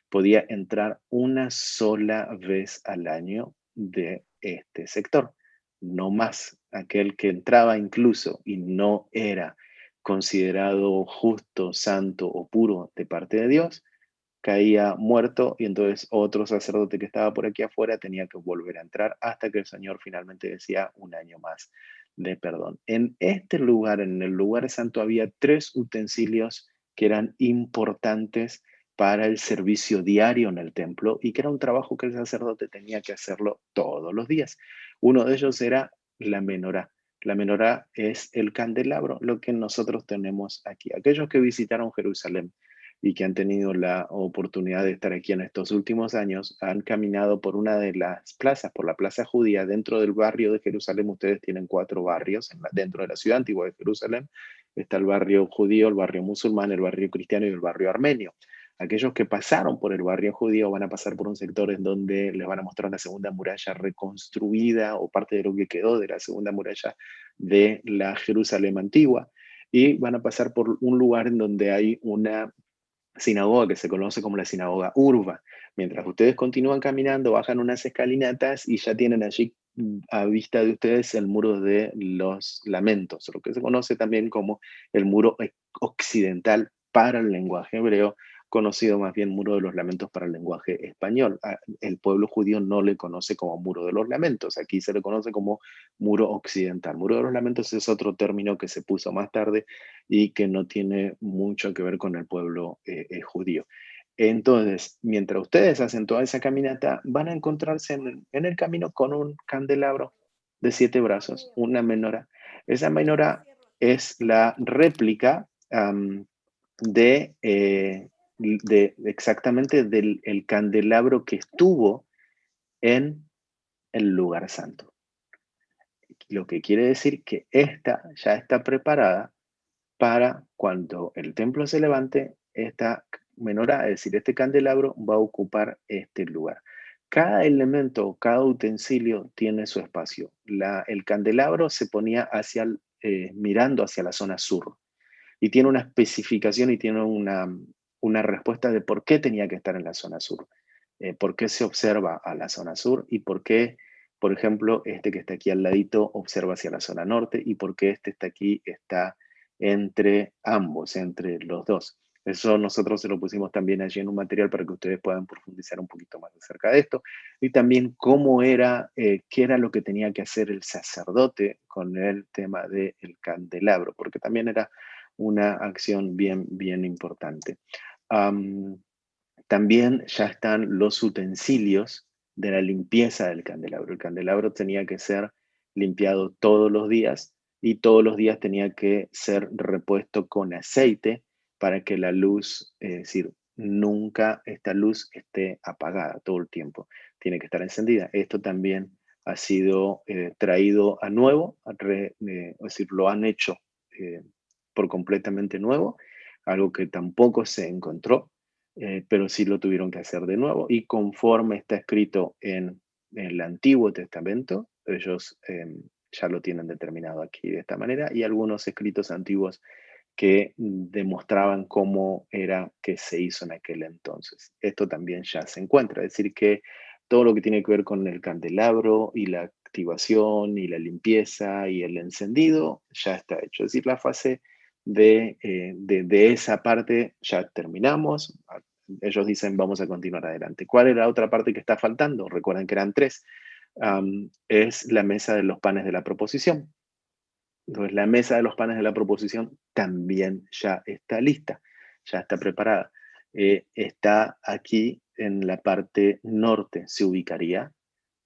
[SPEAKER 1] podía entrar una sola vez al año de este sector, no más. Aquel que entraba incluso y no era considerado justo, santo o puro de parte de Dios, caía muerto, y entonces otro sacerdote que estaba por aquí afuera tenía que volver a entrar hasta que el Señor finalmente decía un año más de perdón. En este lugar, en el lugar santo, había tres utensilios que eran importantes para el servicio diario en el templo, y que era un trabajo que el sacerdote tenía que hacerlo todos los días. Uno de ellos era la menorá. La menorá es el candelabro, lo que nosotros tenemos aquí. Aquellos que visitaron Jerusalén y que han tenido la oportunidad de estar aquí en estos últimos años, han caminado por una de las plazas, por la plaza judía, dentro del barrio de Jerusalén. Ustedes tienen 4 barrios dentro de la ciudad antigua de Jerusalén. Está el barrio judío, el barrio musulmán, el barrio cristiano y el barrio armenio. Aquellos que pasaron por el barrio judío van a pasar por un sector en donde les van a mostrar la segunda muralla reconstruida, o parte de lo que quedó de la segunda muralla de la Jerusalén antigua, y van a pasar por un lugar en donde hay una sinagoga que se conoce como la sinagoga Urba. Mientras ustedes continúan caminando, bajan unas escalinatas y ya tienen allí a vista de ustedes el muro de los lamentos, lo que se conoce también como el muro occidental para el lenguaje hebreo, conocido más bien muro de los lamentos para el lenguaje español. El pueblo judío no le conoce como muro de los lamentos, aquí se le conoce como muro occidental. Muro de los lamentos es otro término que se puso más tarde y que no tiene mucho que ver con el pueblo judío. Entonces, mientras ustedes hacen toda esa caminata, van a encontrarse en el camino con un candelabro de 7 brazos, una menorá. Esa menorá es la réplica de exactamente del el candelabro que estuvo en el lugar santo. Lo que quiere decir que esta ya está preparada para cuando el templo se levante. Esta menorá, es decir, este candelabro, va a ocupar este lugar. Cada elemento, cada utensilio tiene su espacio. El candelabro se ponía mirando hacia la zona sur, y tiene una especificación y tiene una respuesta de por qué tenía que estar en la zona sur, por qué se observa a la zona sur, y por qué, por ejemplo, este que está aquí al ladito observa hacia la zona norte, y por qué este está aquí, está entre ambos, entre los dos. Eso nosotros se lo pusimos también allí en un material para que ustedes puedan profundizar un poquito más acerca de esto. Y también cómo era, qué era lo que tenía que hacer el sacerdote con el tema del candelabro, porque también era una acción bien, bien importante. Am, También ya están los utensilios de la limpieza del candelabro. El candelabro tenía que ser limpiado todos los días y todos los días tenía que ser repuesto con aceite para que la luz, es decir, nunca esta luz esté apagada todo el tiempo. Tiene que estar encendida. Esto también ha sido traído a nuevo, es decir, lo han hecho eh, por completamente nuevo, algo que tampoco se encontró, pero sí lo tuvieron que hacer de nuevo. Y conforme está escrito en el Antiguo Testamento, ellos ya lo tienen determinado aquí de esta manera, y algunos escritos antiguos que demostraban cómo era que se hizo en aquel entonces. Esto también ya se encuentra, es decir, que todo lo que tiene que ver con el candelabro y la activación y la limpieza y el encendido ya está hecho. Es decir, la fase de esa parte ya terminamos. Ellos dicen, vamos a continuar adelante. ¿Cuál es la otra parte que está faltando? Recuerden que eran tres. Es la mesa de los panes de la proposición. Entonces, la mesa de los panes de la proposición también ya está lista, ya está preparada. Está aquí en la parte norte, se ubicaría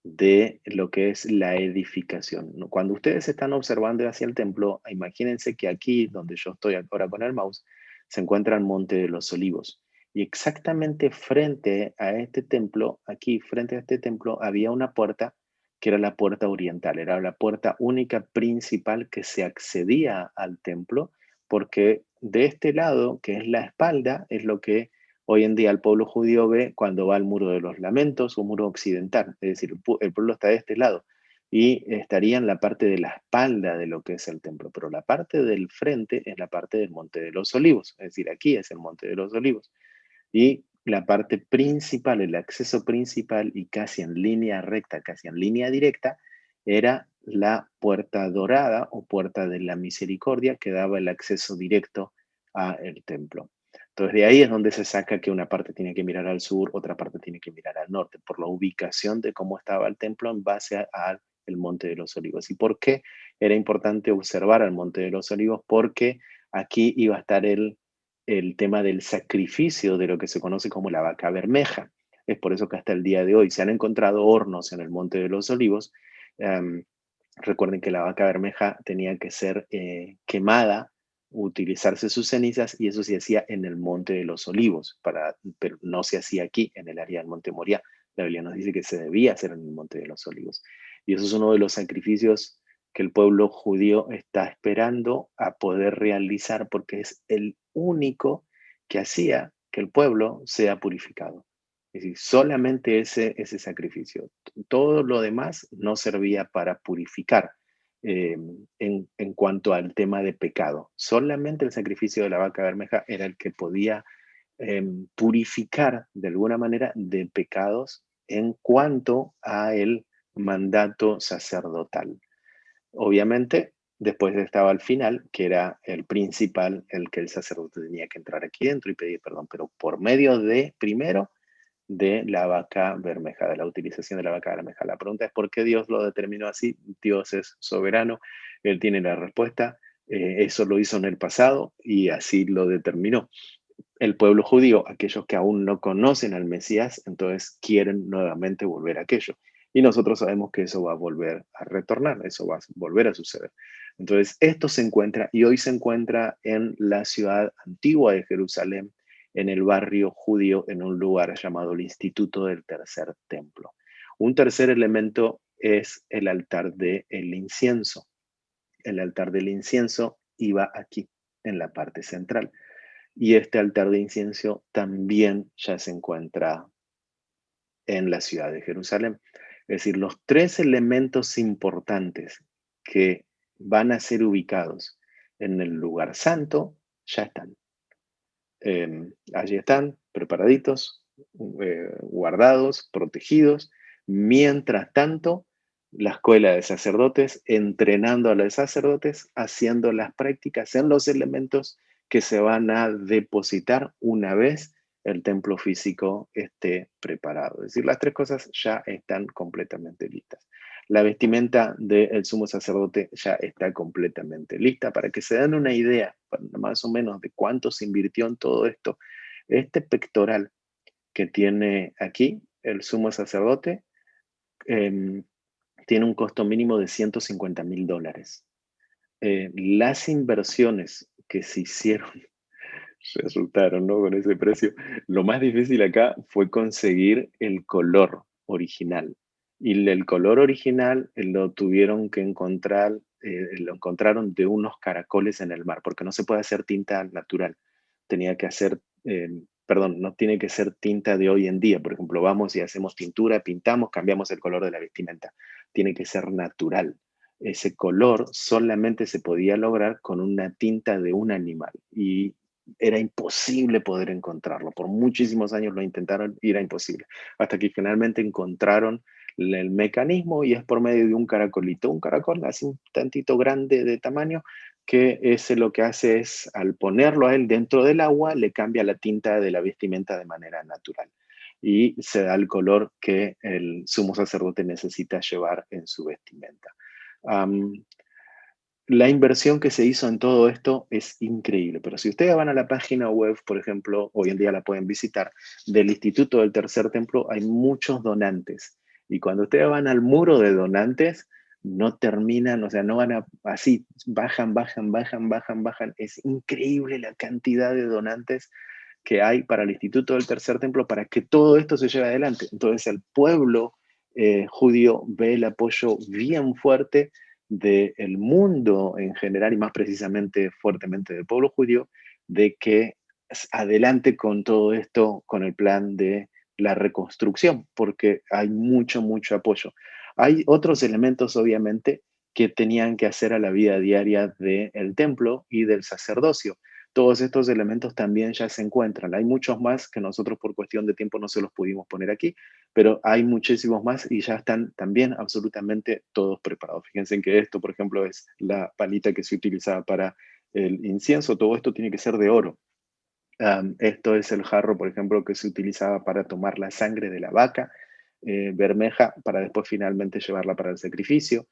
[SPEAKER 1] de lo que es la edificación, ¿no? Cuando ustedes están observando hacia el templo, imagínense que aquí, donde yo estoy ahora con el mouse, se encuentra el Monte de los Olivos. Y exactamente frente a este templo, aquí frente a este templo, había una puerta que era la puerta oriental, era la puerta única principal que se accedía al templo, porque de este lado, que es la espalda, es lo que hoy en día el pueblo judío ve cuando va al muro de los lamentos o muro occidental, es decir, el pueblo está de este lado y estaría en la parte de la espalda de lo que es el templo, pero la parte del frente es la parte del Monte de los Olivos, es decir, aquí es el Monte de los Olivos. Y la parte principal, el acceso principal y casi en línea recta, casi en línea directa, era la puerta dorada o puerta de la misericordia que daba el acceso directo al templo. Entonces de ahí es donde se saca que una parte tiene que mirar al sur, otra parte tiene que mirar al norte, por la ubicación de cómo estaba el templo en base al Monte de los Olivos. ¿Y por qué era importante observar al Monte de los Olivos? Porque aquí iba a estar el tema del sacrificio de lo que se conoce como la vaca bermeja. Es por eso que hasta el día de hoy se han encontrado hornos en el Monte de los Olivos. Um, Recuerden que la vaca bermeja tenía que ser quemada, utilizarse sus cenizas, y eso se hacía en el Monte de los Olivos, pero no se hacía aquí, en el área del Monte Moriah. La Biblia nos dice que se debía hacer en el Monte de los Olivos. Y eso es uno de los sacrificios que el pueblo judío está esperando a poder realizar, porque es el único que hacía que el pueblo sea purificado. Es decir, solamente ese sacrificio. Todo lo demás no servía para purificar eh, en cuanto al tema de pecado. Solamente el sacrificio de la vaca bermeja era el que podía purificar de alguna manera de pecados en cuanto a el mandato sacerdotal. Obviamente, después estaba el final, que era el principal, el que el sacerdote tenía que entrar aquí dentro y pedir perdón, pero por medio de, primero, de la vaca bermeja, de la utilización de la vaca bermeja. La pregunta es por qué Dios lo determinó así. Dios es soberano, Él tiene la respuesta. Eso lo hizo en el pasado y así lo determinó. El pueblo judío, aquellos que aún no conocen al Mesías, entonces quieren nuevamente volver a aquello. Y nosotros sabemos que eso va a volver a retornar, eso va a volver a suceder. Entonces, esto se encuentra y hoy se encuentra en la ciudad antigua de Jerusalén, en el barrio judío, en un lugar llamado el Instituto del Tercer Templo. Un tercer elemento es el altar del incienso. El altar del incienso iba aquí, en la parte central. Y este altar de incienso también ya se encuentra en la ciudad de Jerusalén. Es decir, los tres elementos importantes que van a ser ubicados en el lugar santo ya están. Allí están, preparaditos, guardados, protegidos. Mientras tanto, la escuela de sacerdotes entrenando a los sacerdotes, haciendo las prácticas en los elementos que se van a depositar una vez el templo físico esté preparado. Es decir, las tres cosas ya están completamente listas. La vestimenta del sumo sacerdote ya está completamente lista. Para que se den una idea, más o menos, de cuánto se invirtió en todo esto, este pectoral que tiene aquí el sumo sacerdote em, tiene un costo mínimo de $150,000. Las inversiones que se hicieron resultaron, ¿no? Con ese precio. Lo más difícil acá fue conseguir el color original. Y el color original lo tuvieron que encontrar, lo encontraron de unos caracoles en el mar, porque no se puede hacer tinta natural. Tenía que hacer, perdón, no tiene que ser tinta de hoy en día. Por ejemplo, vamos y hacemos pintura, pintamos, cambiamos el color de la vestimenta. Tiene que ser natural. Ese color solamente se podía lograr con una tinta de un animal. Y era imposible poder encontrarlo. Por muchísimos años lo intentaron y era imposible. Hasta que finalmente encontraron el mecanismo y es por medio de un caracolito. Un caracol así un tantito grande de tamaño que ese lo que hace es, al ponerlo a él dentro del agua, le cambia la tinta de la vestimenta de manera natural. Y se da el color que el sumo sacerdote necesita llevar en su vestimenta. Um, la inversión que se hizo en todo esto es increíble, pero si ustedes van a la página web, por ejemplo, hoy en día la pueden visitar, del Instituto del Tercer Templo, hay muchos donantes. Y cuando ustedes van al muro de donantes, no terminan, o sea, no van a, así, bajan, bajan, bajan, bajan, bajan. Es increíble la cantidad de donantes que hay para el Instituto del Tercer Templo para que todo esto se lleve adelante. Entonces el pueblo judío ve el apoyo bien fuerte del mundo en general y más precisamente fuertemente del pueblo judío, de que adelante con todo esto, con el plan de la reconstrucción, porque hay mucho, mucho apoyo. Hay otros elementos, obviamente, que tenían que hacer a la vida diaria del templo y del sacerdocio. Todos estos elementos también ya se encuentran. Hay muchos más que nosotros por cuestión de tiempo no se los pudimos poner aquí, pero hay muchísimos más y ya están también absolutamente todos preparados. Fíjense que esto, por ejemplo, es la palita que se utilizaba para el incienso. Todo esto tiene que ser de oro. Esto es el jarro, por ejemplo, que se utilizaba para tomar la sangre de la vaca bermeja para después finalmente llevarla para el sacrificio.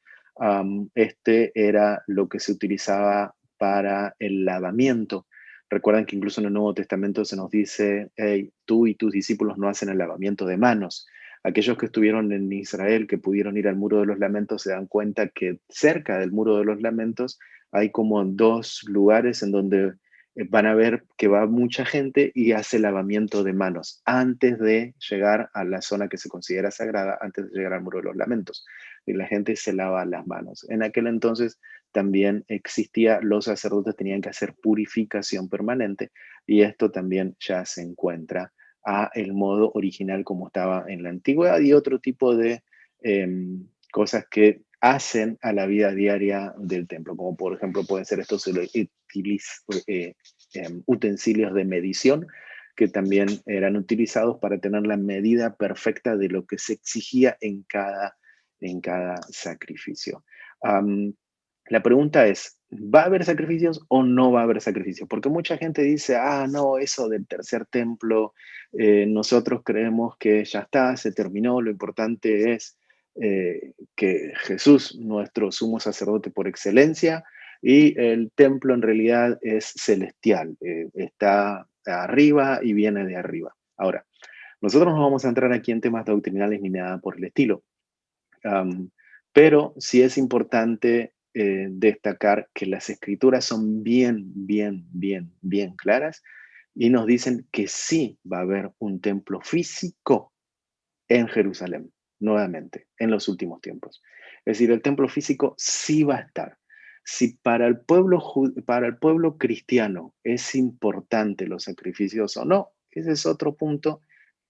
[SPEAKER 1] Este era lo que se utilizaba para el lavamiento. Recuerdan que incluso en el Nuevo Testamento se nos dice, hey, tú y tus discípulos no hacen el lavamiento de manos. Aquellos que estuvieron en Israel, que pudieron ir al Muro de los Lamentos, se dan cuenta que cerca del Muro de los Lamentos hay como dos lugares en donde van a ver que va mucha gente y hace lavamiento de manos antes de llegar a la zona que se considera sagrada, antes de llegar al Muro de los Lamentos. Y la gente se lava las manos. En aquel entonces también existía, los sacerdotes tenían que hacer purificación permanente y esto también ya se encuentra a el modo original como estaba en la antigüedad y otro tipo de cosas que hacen a la vida diaria del templo, como por ejemplo pueden ser estos utensilios de medición que también eran utilizados para tener la medida perfecta de lo que se exigía en cada sacrificio. La pregunta es, ¿va a haber sacrificios o no va a haber sacrificios? Porque mucha gente dice, no, eso del tercer templo, nosotros creemos que ya está, se terminó, lo importante es que Jesús, nuestro sumo sacerdote por excelencia, y el templo en realidad es celestial, está arriba y viene de arriba. Ahora, nosotros no vamos a entrar aquí en temas doctrinales ni nada por el estilo, pero sí es importante destacar que las escrituras son bien, bien, bien, bien claras y nos dicen que sí va a haber un templo físico en Jerusalén, nuevamente, en los últimos tiempos. Es decir, el templo físico sí va a estar. Si para el pueblo cristiano es importante los sacrificios o no, ese es otro punto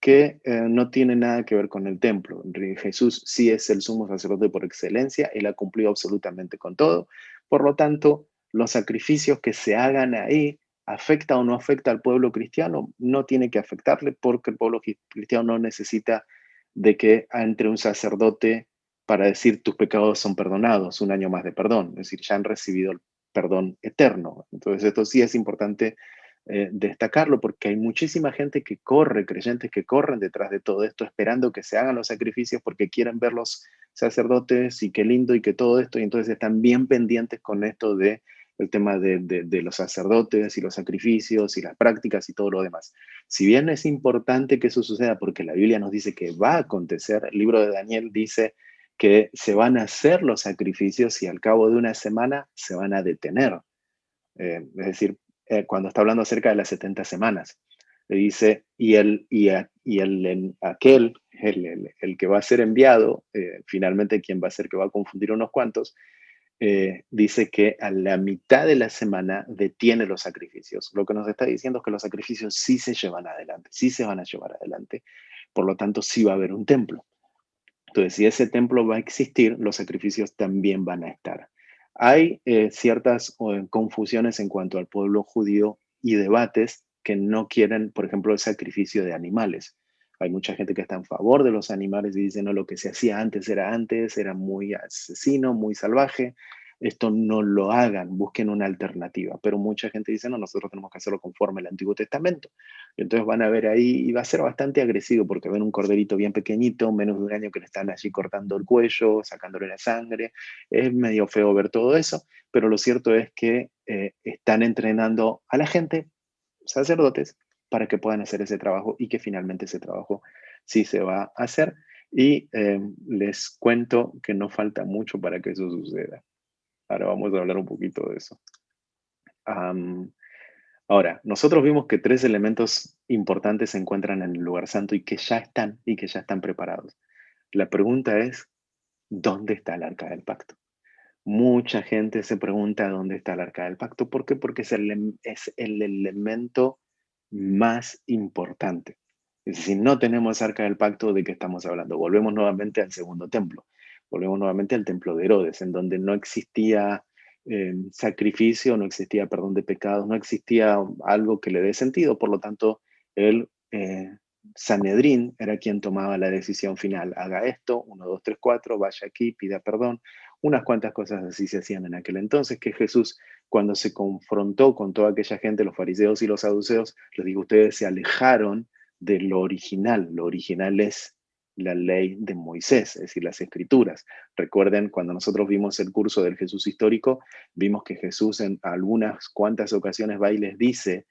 [SPEAKER 1] que no tiene nada que ver con el templo. Jesús sí es el sumo sacerdote por excelencia, él ha cumplido absolutamente con todo. Por lo tanto, los sacrificios que se hagan ahí, ¿afecta o no afecta al pueblo cristiano? No tiene que afectarle porque el pueblo cristiano no necesita de que entre un sacerdote para decir tus pecados son perdonados, un año más de perdón. Es decir, ya han recibido el perdón eterno. Entonces esto sí es importante destacarlo porque hay muchísima gente que corre, creyentes que corren detrás de todo esto, esperando que se hagan los sacrificios porque quieren ver los sacerdotes y qué lindo y que todo esto, y entonces están bien pendientes con esto de el tema de los sacerdotes y los sacrificios y las prácticas y todo lo demás. Si bien es importante que eso suceda porque la Biblia nos dice que va a acontecer, el libro de Daniel dice que se van a hacer los sacrificios y al cabo de una semana se van a detener. Es decir, cuando está hablando acerca de las 70 semanas, le dice, el que va a ser enviado, finalmente quien va a ser que va a confundir unos cuantos, dice que a la mitad de la semana detiene los sacrificios. Lo que nos está diciendo es que los sacrificios sí se llevan adelante, sí se van a llevar adelante. Por lo tanto, sí va a haber un templo. Entonces, si ese templo va a existir, los sacrificios también van a estar. Hay ciertas confusiones en cuanto al pueblo judío y debates que no quieren, por ejemplo, el sacrificio de animales. Hay mucha gente que está en favor de los animales y dice, no, lo que se hacía antes, era muy asesino, muy salvaje. Esto no lo hagan, busquen una alternativa. Pero mucha gente dice, no, nosotros tenemos que hacerlo conforme al Antiguo Testamento. Y entonces van a ver ahí, y va a ser bastante agresivo porque ven un corderito bien pequeñito, menos de un año que le están allí cortando el cuello, sacándole la sangre. Es medio feo ver todo eso, pero lo cierto es que están entrenando a la gente, sacerdotes, para que puedan hacer ese trabajo y que finalmente ese trabajo sí se va a hacer. Y les cuento que no falta mucho para que eso suceda. Ahora vamos a hablar un poquito de eso. Ahora, nosotros vimos que tres elementos importantes se encuentran en el lugar santo y que ya están preparados. La pregunta es, ¿dónde está el arca del pacto? Mucha gente se pregunta dónde está el arca del pacto. ¿Por qué? Porque es el elemento más importante. Es decir, si no tenemos arca del pacto, ¿de qué estamos hablando? Volvemos nuevamente al segundo templo. Volvemos nuevamente al templo de Herodes, en donde no existía sacrificio, no existía perdón de pecados, no existía algo que le dé sentido. Por lo tanto, el Sanedrín era quien tomaba la decisión final. Haga esto, 1, 2, 3, 4, vaya aquí, pida perdón. Unas cuantas cosas así se hacían en aquel entonces, que Jesús, cuando se confrontó con toda aquella gente, los fariseos y los saduceos, les digo, ustedes se alejaron de lo original. Lo original es la ley de Moisés, es decir, las escrituras. Recuerden, cuando nosotros vimos el curso del Jesús histórico, vimos que Jesús en algunas cuantas ocasiones va y les dice,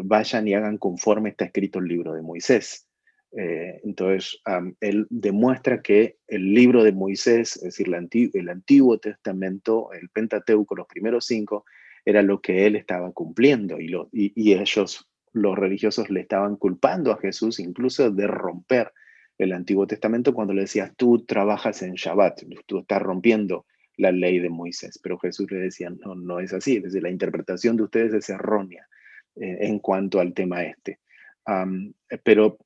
[SPEAKER 1] vayan y hagan conforme está escrito el libro de Moisés. Entonces, él demuestra que el libro de Moisés, es decir, el Antiguo Testamento, el Pentateuco, los primeros 5, era lo que él estaba cumpliendo y ellos, los religiosos, le estaban culpando a Jesús incluso de romper el Antiguo Testamento cuando le decía, tú trabajas en Shabbat, tú estás rompiendo la ley de Moisés. Pero Jesús le decía, no, no es así, es decir, la interpretación de ustedes es errónea en cuanto al tema este. Pero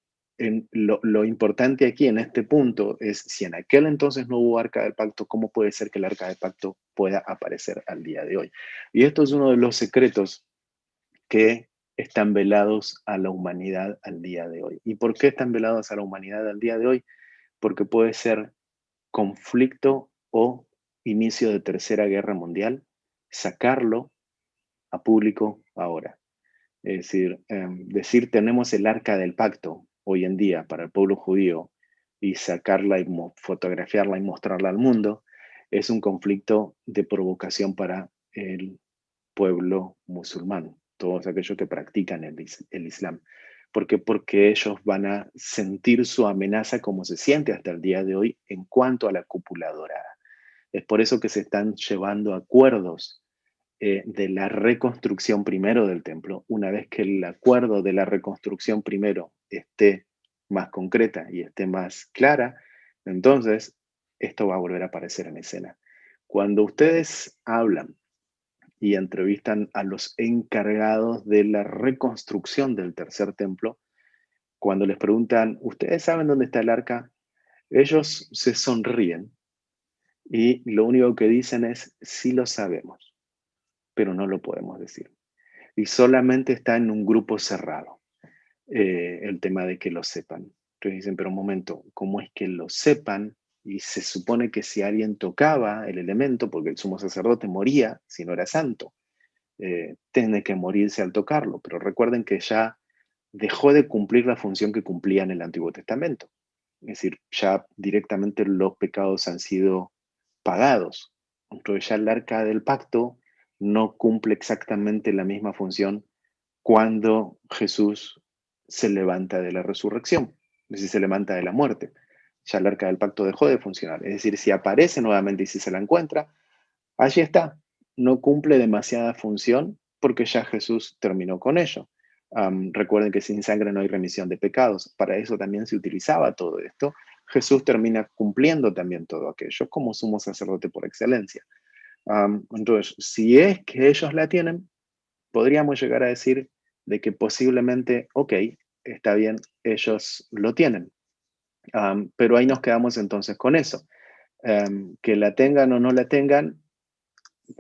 [SPEAKER 1] lo importante aquí en este punto es si en aquel entonces no hubo arca del pacto, ¿cómo puede ser que el arca del pacto pueda aparecer al día de hoy? Y esto es uno de los secretos que están velados a la humanidad al día de hoy. ¿Y por qué están velados a la humanidad al día de hoy? Porque puede ser conflicto o inicio de tercera guerra mundial, sacarlo a público ahora. Es decir, decir tenemos el arca del pacto hoy en día para el pueblo judío y sacarla y fotografiarla y mostrarla al mundo es un conflicto de provocación para el pueblo musulmán, todos aquellos que practican el Islam. ¿Por qué? Porque ellos van a sentir su amenaza como se siente hasta el día de hoy en cuanto a la cúpula dorada. Es por eso que se están llevando acuerdos de la reconstrucción primero del templo. Una vez que el acuerdo de la reconstrucción primero esté más concreta y esté más clara, entonces esto va a volver a aparecer en escena. Cuando ustedes hablan y entrevistan a los encargados de la reconstrucción del tercer templo, cuando les preguntan, ¿ustedes saben dónde está el arca? Ellos se sonríen y lo único que dicen es, sí lo sabemos, pero no lo podemos decir. Y solamente está en un grupo cerrado el tema de que lo sepan. Entonces dicen, pero un momento, ¿cómo es que lo sepan y se supone que si alguien tocaba el elemento, porque el sumo sacerdote moría si no era santo, tiene que morirse al tocarlo, pero recuerden que ya dejó de cumplir la función que cumplía en el Antiguo Testamento. Es decir, ya directamente los pecados han sido pagados. Entonces ya el arca del pacto no cumple exactamente la misma función cuando Jesús se levanta de la resurrección, es decir, se levanta de la muerte. Ya el arca del pacto dejó de funcionar. Es decir, si aparece nuevamente y si se la encuentra, allí está. No cumple demasiada función porque ya Jesús terminó con ello. Recuerden que sin sangre no hay remisión de pecados. Para eso también se utilizaba todo esto. Jesús termina cumpliendo también todo aquello como sumo sacerdote por excelencia. Entonces, si es que ellos la tienen, podríamos llegar a decir de que posiblemente, ok, está bien, ellos lo tienen. Pero ahí nos quedamos entonces con eso. Que la tengan o no la tengan,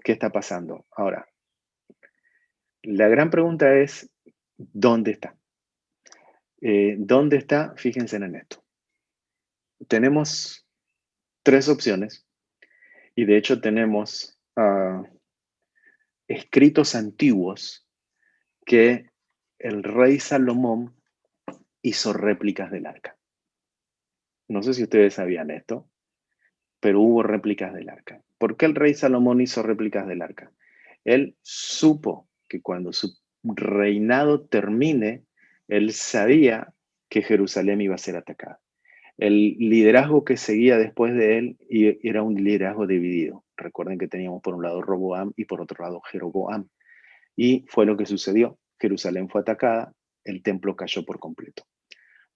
[SPEAKER 1] ¿qué está pasando? Ahora, la gran pregunta es, ¿dónde está? ¿Dónde está? Fíjense en esto. Tenemos tres opciones y de hecho tenemos escritos antiguos que el rey Salomón hizo réplicas del arca. No sé si ustedes sabían esto, pero hubo réplicas del arca. ¿Por qué el rey Salomón hizo réplicas del arca? Él supo que cuando su reinado termine, él sabía que Jerusalén iba a ser atacada. El liderazgo que seguía después de él era un liderazgo dividido. Recuerden que teníamos por un lado Roboam y por otro lado Jeroboam. Y fue lo que sucedió. Jerusalén fue atacada, el templo cayó por completo.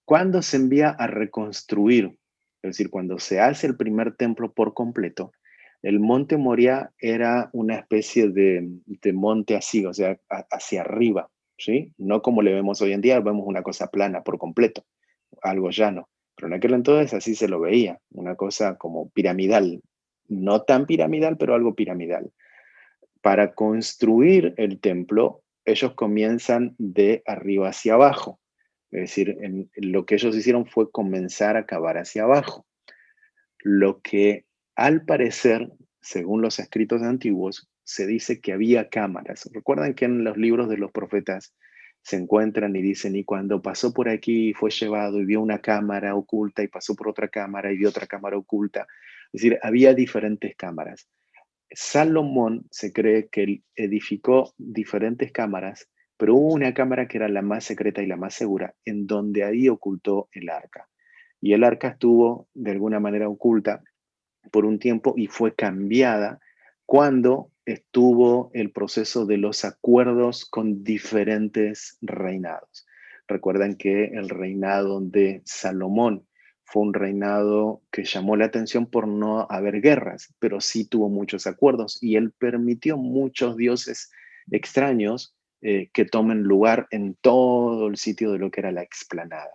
[SPEAKER 1] Cuando se envía a reconstruir, es decir, cuando se hace el primer templo por completo, el monte Moria era una especie de monte así, o sea, hacia arriba, ¿sí? No como le vemos hoy en día, vemos una cosa plana por completo, algo llano. Pero en aquel entonces así se lo veía, una cosa como piramidal, no tan piramidal, pero algo piramidal. Para construir el templo, ellos comienzan de arriba hacia abajo. Es decir, lo que ellos hicieron fue comenzar a cavar hacia abajo. Lo que al parecer, según los escritos antiguos, se dice que había cámaras. Recuerdan que en los libros de los profetas se encuentran y dicen, y cuando pasó por aquí fue llevado y vio una cámara oculta y pasó por otra cámara y vio otra cámara oculta. Es decir, había diferentes cámaras. Salomón se cree que él edificó diferentes cámaras, pero hubo una cámara que era la más secreta y la más segura, en donde ahí ocultó el arca. Y el arca estuvo de alguna manera oculta por un tiempo y fue cambiada cuando estuvo el proceso de los acuerdos con diferentes reinados. Recuerdan que el reinado de Salomón fue un reinado que llamó la atención por no haber guerras, pero sí tuvo muchos acuerdos y él permitió muchos dioses extraños que tomen lugar en todo el sitio de lo que era la explanada.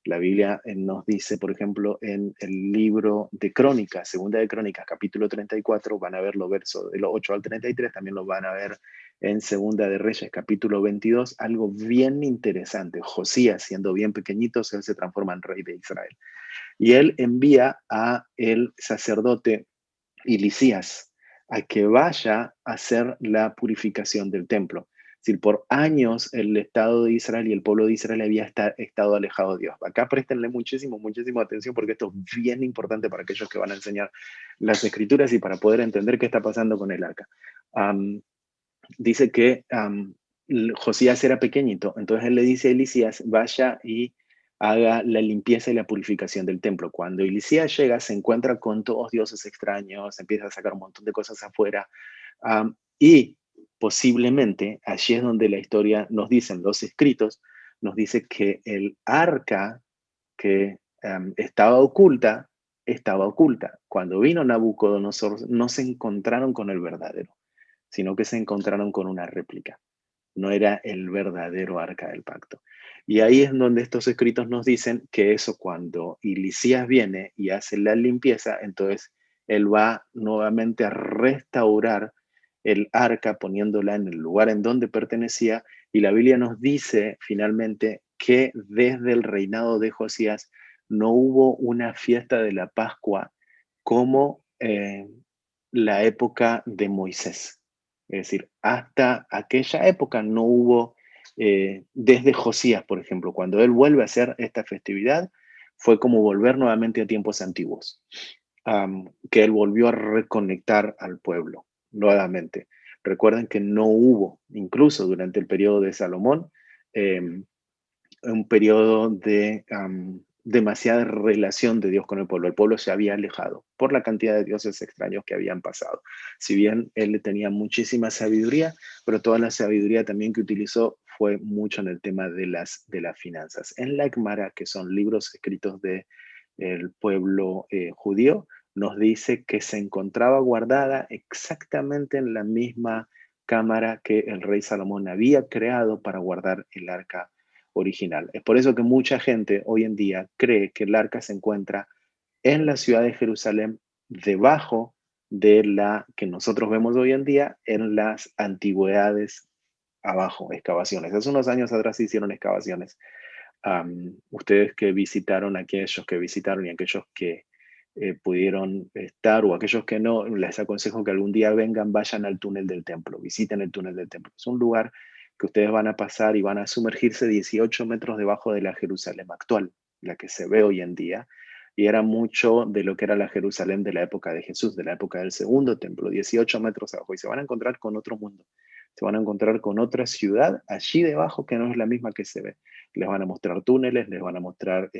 [SPEAKER 1] La Biblia nos dice, por ejemplo, en el libro de Crónicas, Segunda de Crónicas, capítulo 34, van a ver los versos de los 8 al 33, también lo van a ver en Segunda de Reyes, capítulo 22, algo bien interesante. Josías, siendo bien pequeñito, él se transforma en rey de Israel. Y él envía a el sacerdote Hilcías a que vaya a hacer la purificación del templo. Es decir, por años el Estado de Israel y el pueblo de Israel había estado alejado de Dios. Acá préstenle muchísimo atención porque esto es bien importante para aquellos que van a enseñar las escrituras y para poder entender qué está pasando con el arca. Dice que Josías era pequeñito, entonces él le dice a Hilcías, vaya y haga la limpieza y la purificación del templo. Cuando Hilcías llega, se encuentra con todos dioses extraños, empieza a sacar un montón de cosas afuera, y posiblemente allí es donde la historia nos dicen, los escritos, nos dice que el arca que estaba oculta, estaba oculta. Cuando vino Nabucodonosor, no se encontraron con el verdadero, sino que se encontraron con una réplica. No era el verdadero arca del pacto. Y ahí es donde estos escritos nos dicen que eso cuando Hilcías viene y hace la limpieza, entonces él va nuevamente a restaurar el arca poniéndola en el lugar en donde pertenecía. Y la Biblia nos dice finalmente que desde el reinado de Josías no hubo una fiesta de la Pascua como la época de Moisés. Es decir, hasta aquella época no hubo, desde Josías, por ejemplo, cuando él vuelve a hacer esta festividad, fue como volver nuevamente a tiempos antiguos, que él volvió a reconectar al pueblo nuevamente. Recuerden que no hubo, incluso durante el periodo de Salomón, em, un periodo de demasiada relación de Dios con el pueblo. El pueblo se había alejado por la cantidad de dioses extraños que habían pasado. Si bien él tenía muchísima sabiduría, pero toda la sabiduría también que utilizó fue mucho en el tema de las finanzas. En la Gemara, que son libros escritos de el pueblo judío, nos dice que se encontraba guardada exactamente en la misma cámara que el rey Salomón había creado para guardar el arca original. Es por eso que mucha gente hoy en día cree que el arca se encuentra en la ciudad de Jerusalén, debajo de la que nosotros vemos hoy en día en las antigüedades abajo, excavaciones. Hace unos años atrás se hicieron excavaciones. Ustedes que visitaron, aquellos que visitaron y aquellos que pudieron estar o aquellos que no, les aconsejo que algún día vengan, vayan al túnel del templo, visiten el túnel del templo. Es un lugar que ustedes van a pasar y van a sumergirse 18 metros debajo de la Jerusalén actual, la que se ve hoy en día, y era mucho de lo que era la Jerusalén de la época de Jesús, de la época del segundo templo, 18 metros abajo, y se van a encontrar con otro mundo, se van a encontrar con otra ciudad allí debajo que no es la misma que se ve. Les van a mostrar túneles, les van a mostrar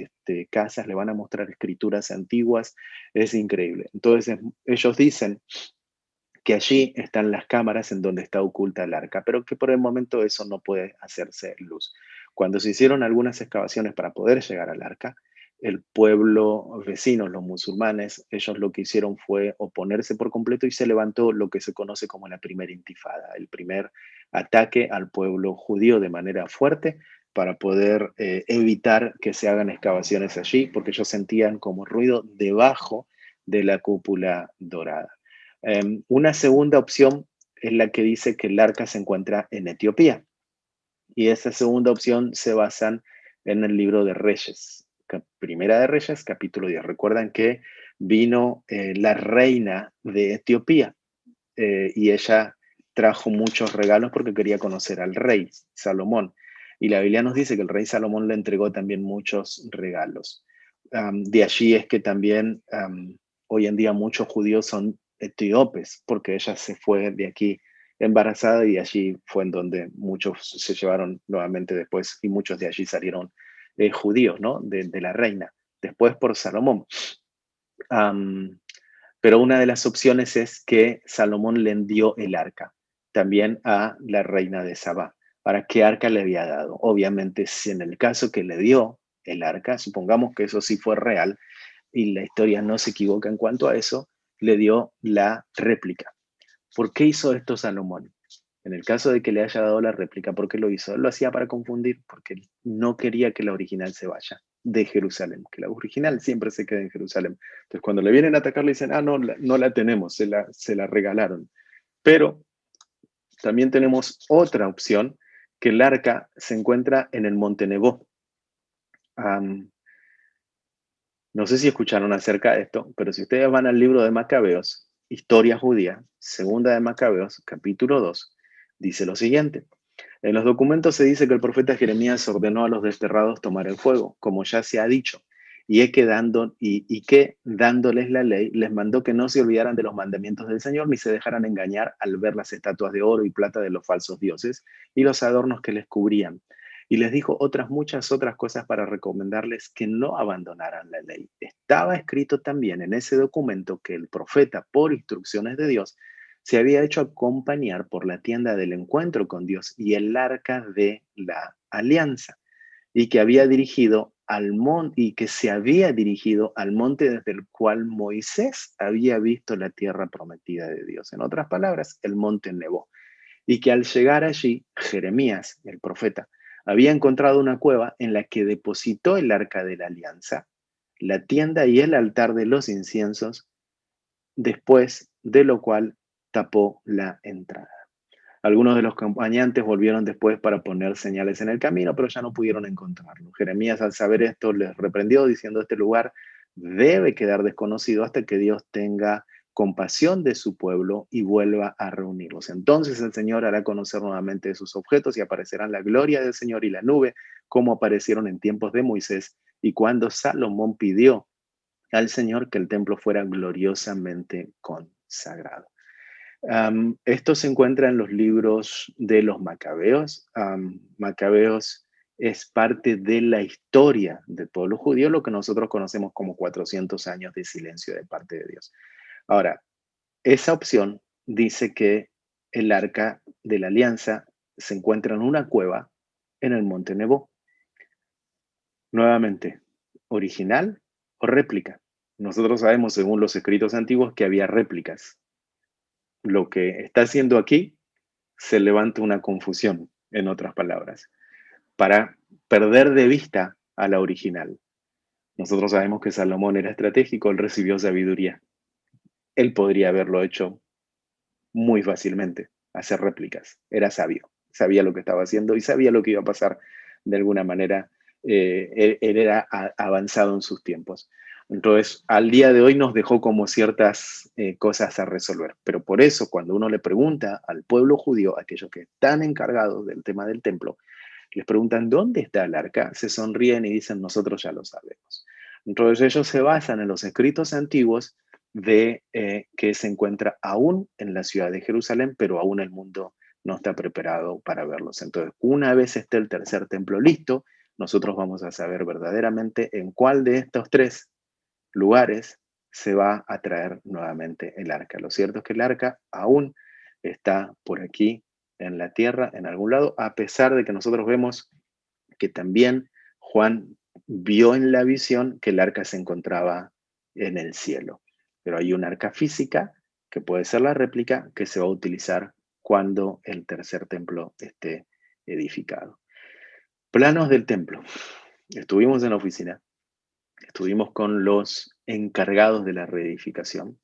[SPEAKER 1] casas, les van a mostrar escrituras antiguas, es increíble. Entonces ellos dicen que allí están las cámaras en donde está oculta el arca, pero que por el momento eso no puede hacerse luz. Cuando se hicieron algunas excavaciones para poder llegar al arca, el pueblo vecino, los musulmanes, ellos lo que hicieron fue oponerse por completo y se levantó lo que se conoce como la primera intifada, el primer ataque al pueblo judío de manera fuerte para poder evitar que se hagan excavaciones allí, porque ellos sentían como ruido debajo de la cúpula dorada. Una segunda opción es la que dice que el arca se encuentra en Etiopía. Y esa segunda opción se basa en el libro de Reyes, Primera de Reyes, capítulo 10. Recuerdan que vino la reina de Etiopía y ella trajo muchos regalos porque quería conocer al rey Salomón. Y la Biblia nos dice que el rey Salomón le entregó también muchos regalos. De allí es que también hoy en día muchos judíos son etíopes, porque ella se fue de aquí embarazada y allí fue en donde muchos se llevaron nuevamente después y muchos de allí salieron judíos, ¿no? De la reina, después por Salomón. Pero una de las opciones es que Salomón le envió el arca también a la reina de Sabá. ¿Para qué arca le había dado? Obviamente, si en el caso que le dio el arca, supongamos que eso sí fue real y la historia no se equivoca en cuanto a eso, le dio la réplica. ¿Por qué hizo esto Salomón? En el caso de que le haya dado la réplica, ¿por qué lo hizo? Él lo hacía para confundir, porque no quería que la original se vaya de Jerusalén, que la original siempre se quede en Jerusalén. Entonces, cuando le vienen a atacar, le dicen, no, no la tenemos, se la regalaron. Pero también tenemos otra opción, que el arca se encuentra en el monte Nebo. No sé si escucharon acerca de esto, pero si ustedes van al libro de Macabeos, Historia Judía, segunda de Macabeos, capítulo 2, dice lo siguiente. En los documentos se dice que el profeta Jeremías ordenó a los desterrados tomar el fuego, como ya se ha dicho, y que, dándoles la ley, les mandó que no se olvidaran de los mandamientos del Señor ni se dejaran engañar al ver las estatuas de oro y plata de los falsos dioses y los adornos que les cubrían. Y les dijo muchas otras cosas para recomendarles que no abandonaran la ley. Estaba escrito también en ese documento que el profeta, por instrucciones de Dios, se había hecho acompañar por la tienda del encuentro con Dios y el arca de la alianza, y que había dirigido al monte y que se había dirigido al monte desde el cual Moisés había visto la tierra prometida de Dios. En otras palabras, el monte Nebo. Y que al llegar allí, Jeremías, el profeta, había encontrado una cueva en la que depositó el arca de la alianza, la tienda y el altar de los inciensos, después de lo cual tapó la entrada. Algunos de los acompañantes volvieron después para poner señales en el camino, pero ya no pudieron encontrarlo. Jeremías, al saber esto, les reprendió diciendo: este lugar debe quedar desconocido hasta que Dios tenga compasión de su pueblo y vuelva a reunirlos. Entonces el Señor hará conocer nuevamente sus objetos y aparecerán la gloria del Señor y la nube, como aparecieron en tiempos de Moisés y cuando Salomón pidió al Señor que el templo fuera gloriosamente consagrado. Esto se encuentra en los libros de los Macabeos. Macabeos es parte de la historia del pueblo judío, lo que nosotros conocemos como 400 años de silencio de parte de Dios. Ahora, esa opción dice que el arca de la alianza se encuentra en una cueva en el monte Nebo. Nuevamente, ¿original o réplica? Nosotros sabemos, según los escritos antiguos, que había réplicas. Lo que está haciendo aquí se levanta una confusión, en otras palabras, para perder de vista a la original. Nosotros sabemos que Salomón era estratégico, él recibió sabiduría. Él podría haberlo hecho muy fácilmente, hacer réplicas. Era sabio, sabía lo que estaba haciendo y sabía lo que iba a pasar de alguna manera. Él era avanzado en sus tiempos. Entonces, al día de hoy nos dejó como ciertas cosas a resolver. Pero por eso, cuando uno le pregunta al pueblo judío, aquellos que están encargados del tema del templo, les preguntan, ¿dónde está el arca? Se sonríen y dicen, nosotros ya lo sabemos. Entonces ellos se basan en los escritos antiguos de que se encuentra aún en la ciudad de Jerusalén, pero aún el mundo no está preparado para verlos. Entonces, una vez esté el tercer templo listo, nosotros vamos a saber verdaderamente en cuál de estos tres lugares se va a traer nuevamente el arca. Lo cierto es que el arca aún está por aquí en la tierra, en algún lado, a pesar de que nosotros vemos que también Juan vio en la visión que el arca se encontraba en el cielo. Pero hay un arca física que puede ser la réplica que se va a utilizar cuando el tercer templo esté edificado. Planos del templo. Estuvimos en la oficina, estuvimos con los encargados de la reedificación.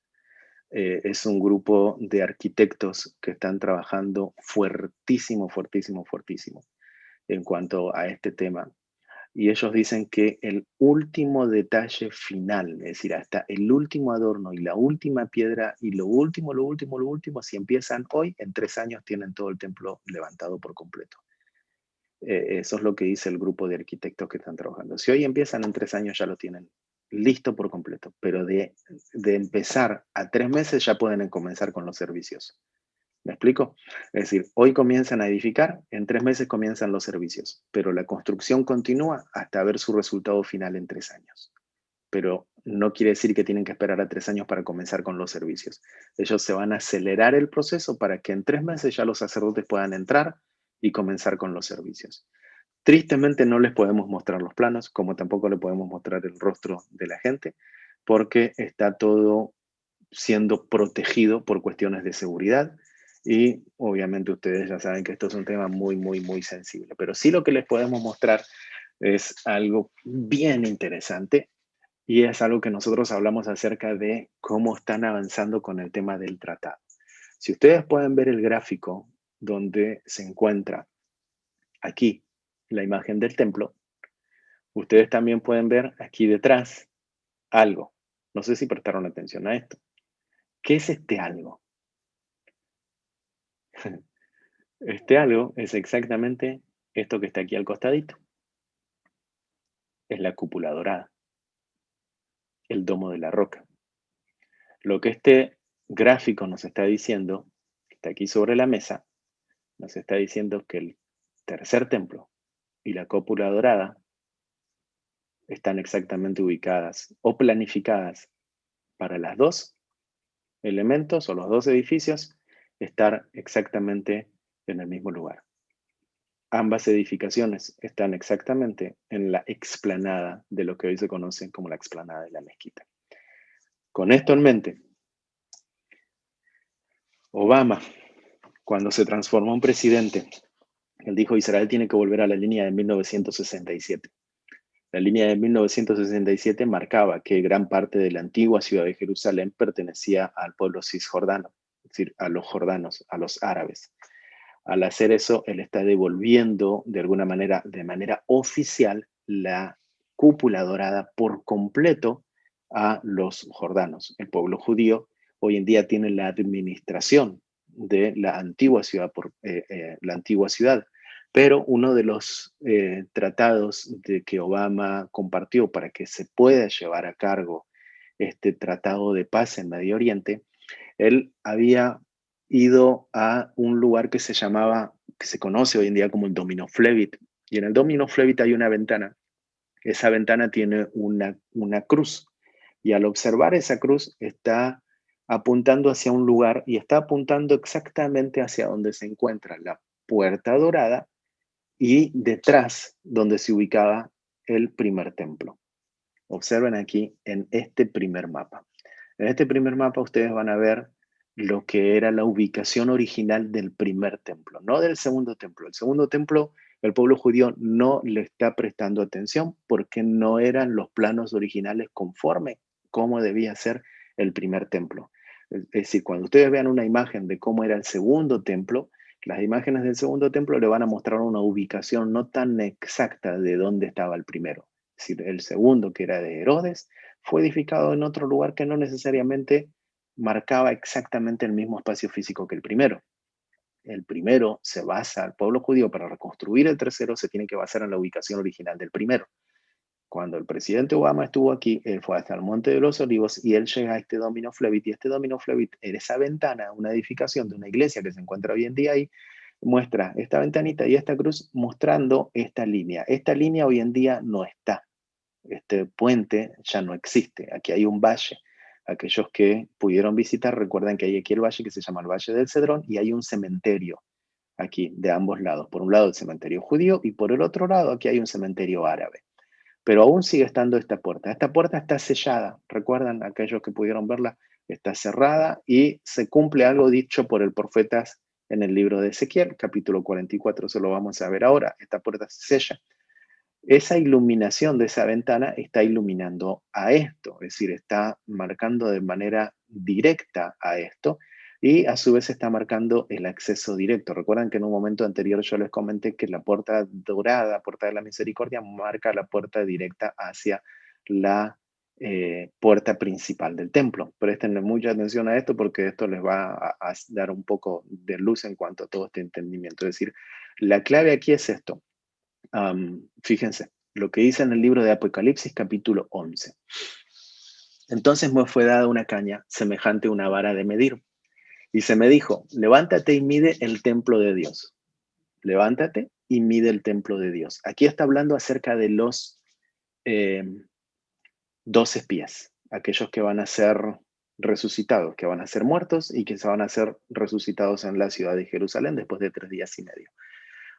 [SPEAKER 1] Es un grupo de arquitectos que están trabajando fuertísimo, fuertísimo, fuertísimo en cuanto a este tema. Y ellos dicen que el último detalle final, es decir, hasta el último adorno y la última piedra y lo último, lo último, lo último, si empiezan hoy, en 3 años tienen todo el templo levantado por completo. Eso es lo que dice el grupo de arquitectos que están trabajando. Si hoy empiezan, en 3 años ya lo tienen listo por completo, pero de empezar a 3 meses ya pueden comenzar con los servicios. ¿Me explico? Es decir, hoy comienzan a edificar, en 3 meses comienzan los servicios, pero la construcción continúa hasta ver su resultado final en 3 años. Pero no quiere decir que tienen que esperar a 3 años para comenzar con los servicios. Ellos se van a acelerar el proceso para que en 3 meses ya los sacerdotes puedan entrar y comenzar con los servicios. Tristemente no les podemos mostrar los planos, como tampoco le podemos mostrar el rostro de la gente, porque está todo siendo protegido por cuestiones de seguridad. Y obviamente ustedes ya saben que esto es un tema muy, muy, muy sensible. Pero sí lo que les podemos mostrar es algo bien interesante y es algo que nosotros hablamos acerca de cómo están avanzando con el tema del tratado. Si ustedes pueden ver el gráfico donde se encuentra aquí la imagen del templo, ustedes también pueden ver aquí detrás algo. No sé si prestaron atención a esto. ¿Qué es este algo? Este algo es exactamente esto que está aquí al costadito. Es la cúpula dorada, el domo de la roca. Lo que este gráfico nos está diciendo, que está aquí sobre la mesa, nos está diciendo que el tercer templo y la cúpula dorada están exactamente ubicadas o planificadas para las dos elementos o los dos edificios estar exactamente en el mismo lugar. Ambas edificaciones están exactamente en la explanada de lo que hoy se conoce como la explanada de la mezquita. Con esto en mente, Obama, cuando se transformó en presidente, él dijo Israel tiene que volver a la línea de 1967. La línea de 1967 marcaba que gran parte de la antigua ciudad de Jerusalén pertenecía al pueblo cisjordano, es decir, a los jordanos, a los árabes. Al hacer eso, él está devolviendo de alguna manera, de manera oficial, la cúpula dorada por completo a los jordanos. El pueblo judío hoy en día tiene la administración de la antigua ciudad, la antigua ciudad. Pero uno de los tratados de que Obama compartió para que se pueda llevar a cargo este tratado de paz en Medio Oriente, él había ido a un lugar que se llamaba, que se conoce hoy en día como el Domino Flevit. Y en el Domino Flevit hay una ventana. Esa ventana tiene una cruz. Y al observar esa cruz está apuntando hacia un lugar y está apuntando exactamente hacia donde se encuentra la puerta dorada y detrás donde se ubicaba el primer templo. Observen aquí en este primer mapa. En este primer mapa ustedes van a ver lo que era la ubicación original del primer templo, no del segundo templo. El segundo templo, el pueblo judío no le está prestando atención porque no eran los planos originales conforme cómo debía ser el primer templo. Es decir, cuando ustedes vean una imagen de cómo era el segundo templo, las imágenes del segundo templo le van a mostrar una ubicación no tan exacta de dónde estaba el primero. Es decir, el segundo, que era de Herodes, fue edificado en otro lugar que no necesariamente marcaba exactamente el mismo espacio físico que el primero. El primero se basa, el pueblo judío para reconstruir el tercero se tiene que basar en la ubicación original del primero. Cuando el presidente Obama estuvo aquí, él fue hasta el Monte de los Olivos y él llega a este Domino Flevit, y este Domino Flevit, en esa ventana, una edificación de una iglesia que se encuentra hoy en día ahí, muestra esta ventanita y esta cruz mostrando esta línea. Esta línea hoy en día no está. Este puente ya no existe. Aquí hay un valle. Aquellos que pudieron visitar recuerdan que hay aquí el valle que se llama el Valle del Cedrón y hay un cementerio aquí de ambos lados. Por un lado el cementerio judío y por el otro lado aquí hay un cementerio árabe. Pero aún sigue estando esta puerta. Esta puerta está sellada. ¿Recuerdan aquellos que pudieron verla? Está cerrada y se cumple algo dicho por el profeta en el libro de Ezequiel, capítulo 44. Eso lo vamos a ver ahora. Esta puerta se sella. Esa iluminación de esa ventana está iluminando a esto, es decir, está marcando de manera directa a esto y a su vez está marcando el acceso directo. Recuerdan que en un momento anterior yo les comenté que la puerta dorada, puerta de la misericordia, marca la puerta directa hacia la puerta principal del templo. Presten mucha atención a esto porque esto les va a dar un poco de luz en cuanto a todo este entendimiento. Es decir, la clave aquí es esto. Fíjense, lo que dice en el libro de Apocalipsis capítulo 11. Entonces me fue dada una caña semejante a una vara de medir. Y se me dijo, levántate y mide el templo de Dios. Levántate y mide el templo de Dios. Aquí está hablando acerca de los 2 espías, aquellos que van a ser resucitados, que van a ser muertos y que se van a ser resucitados en la ciudad de Jerusalén después de 3 días y medio.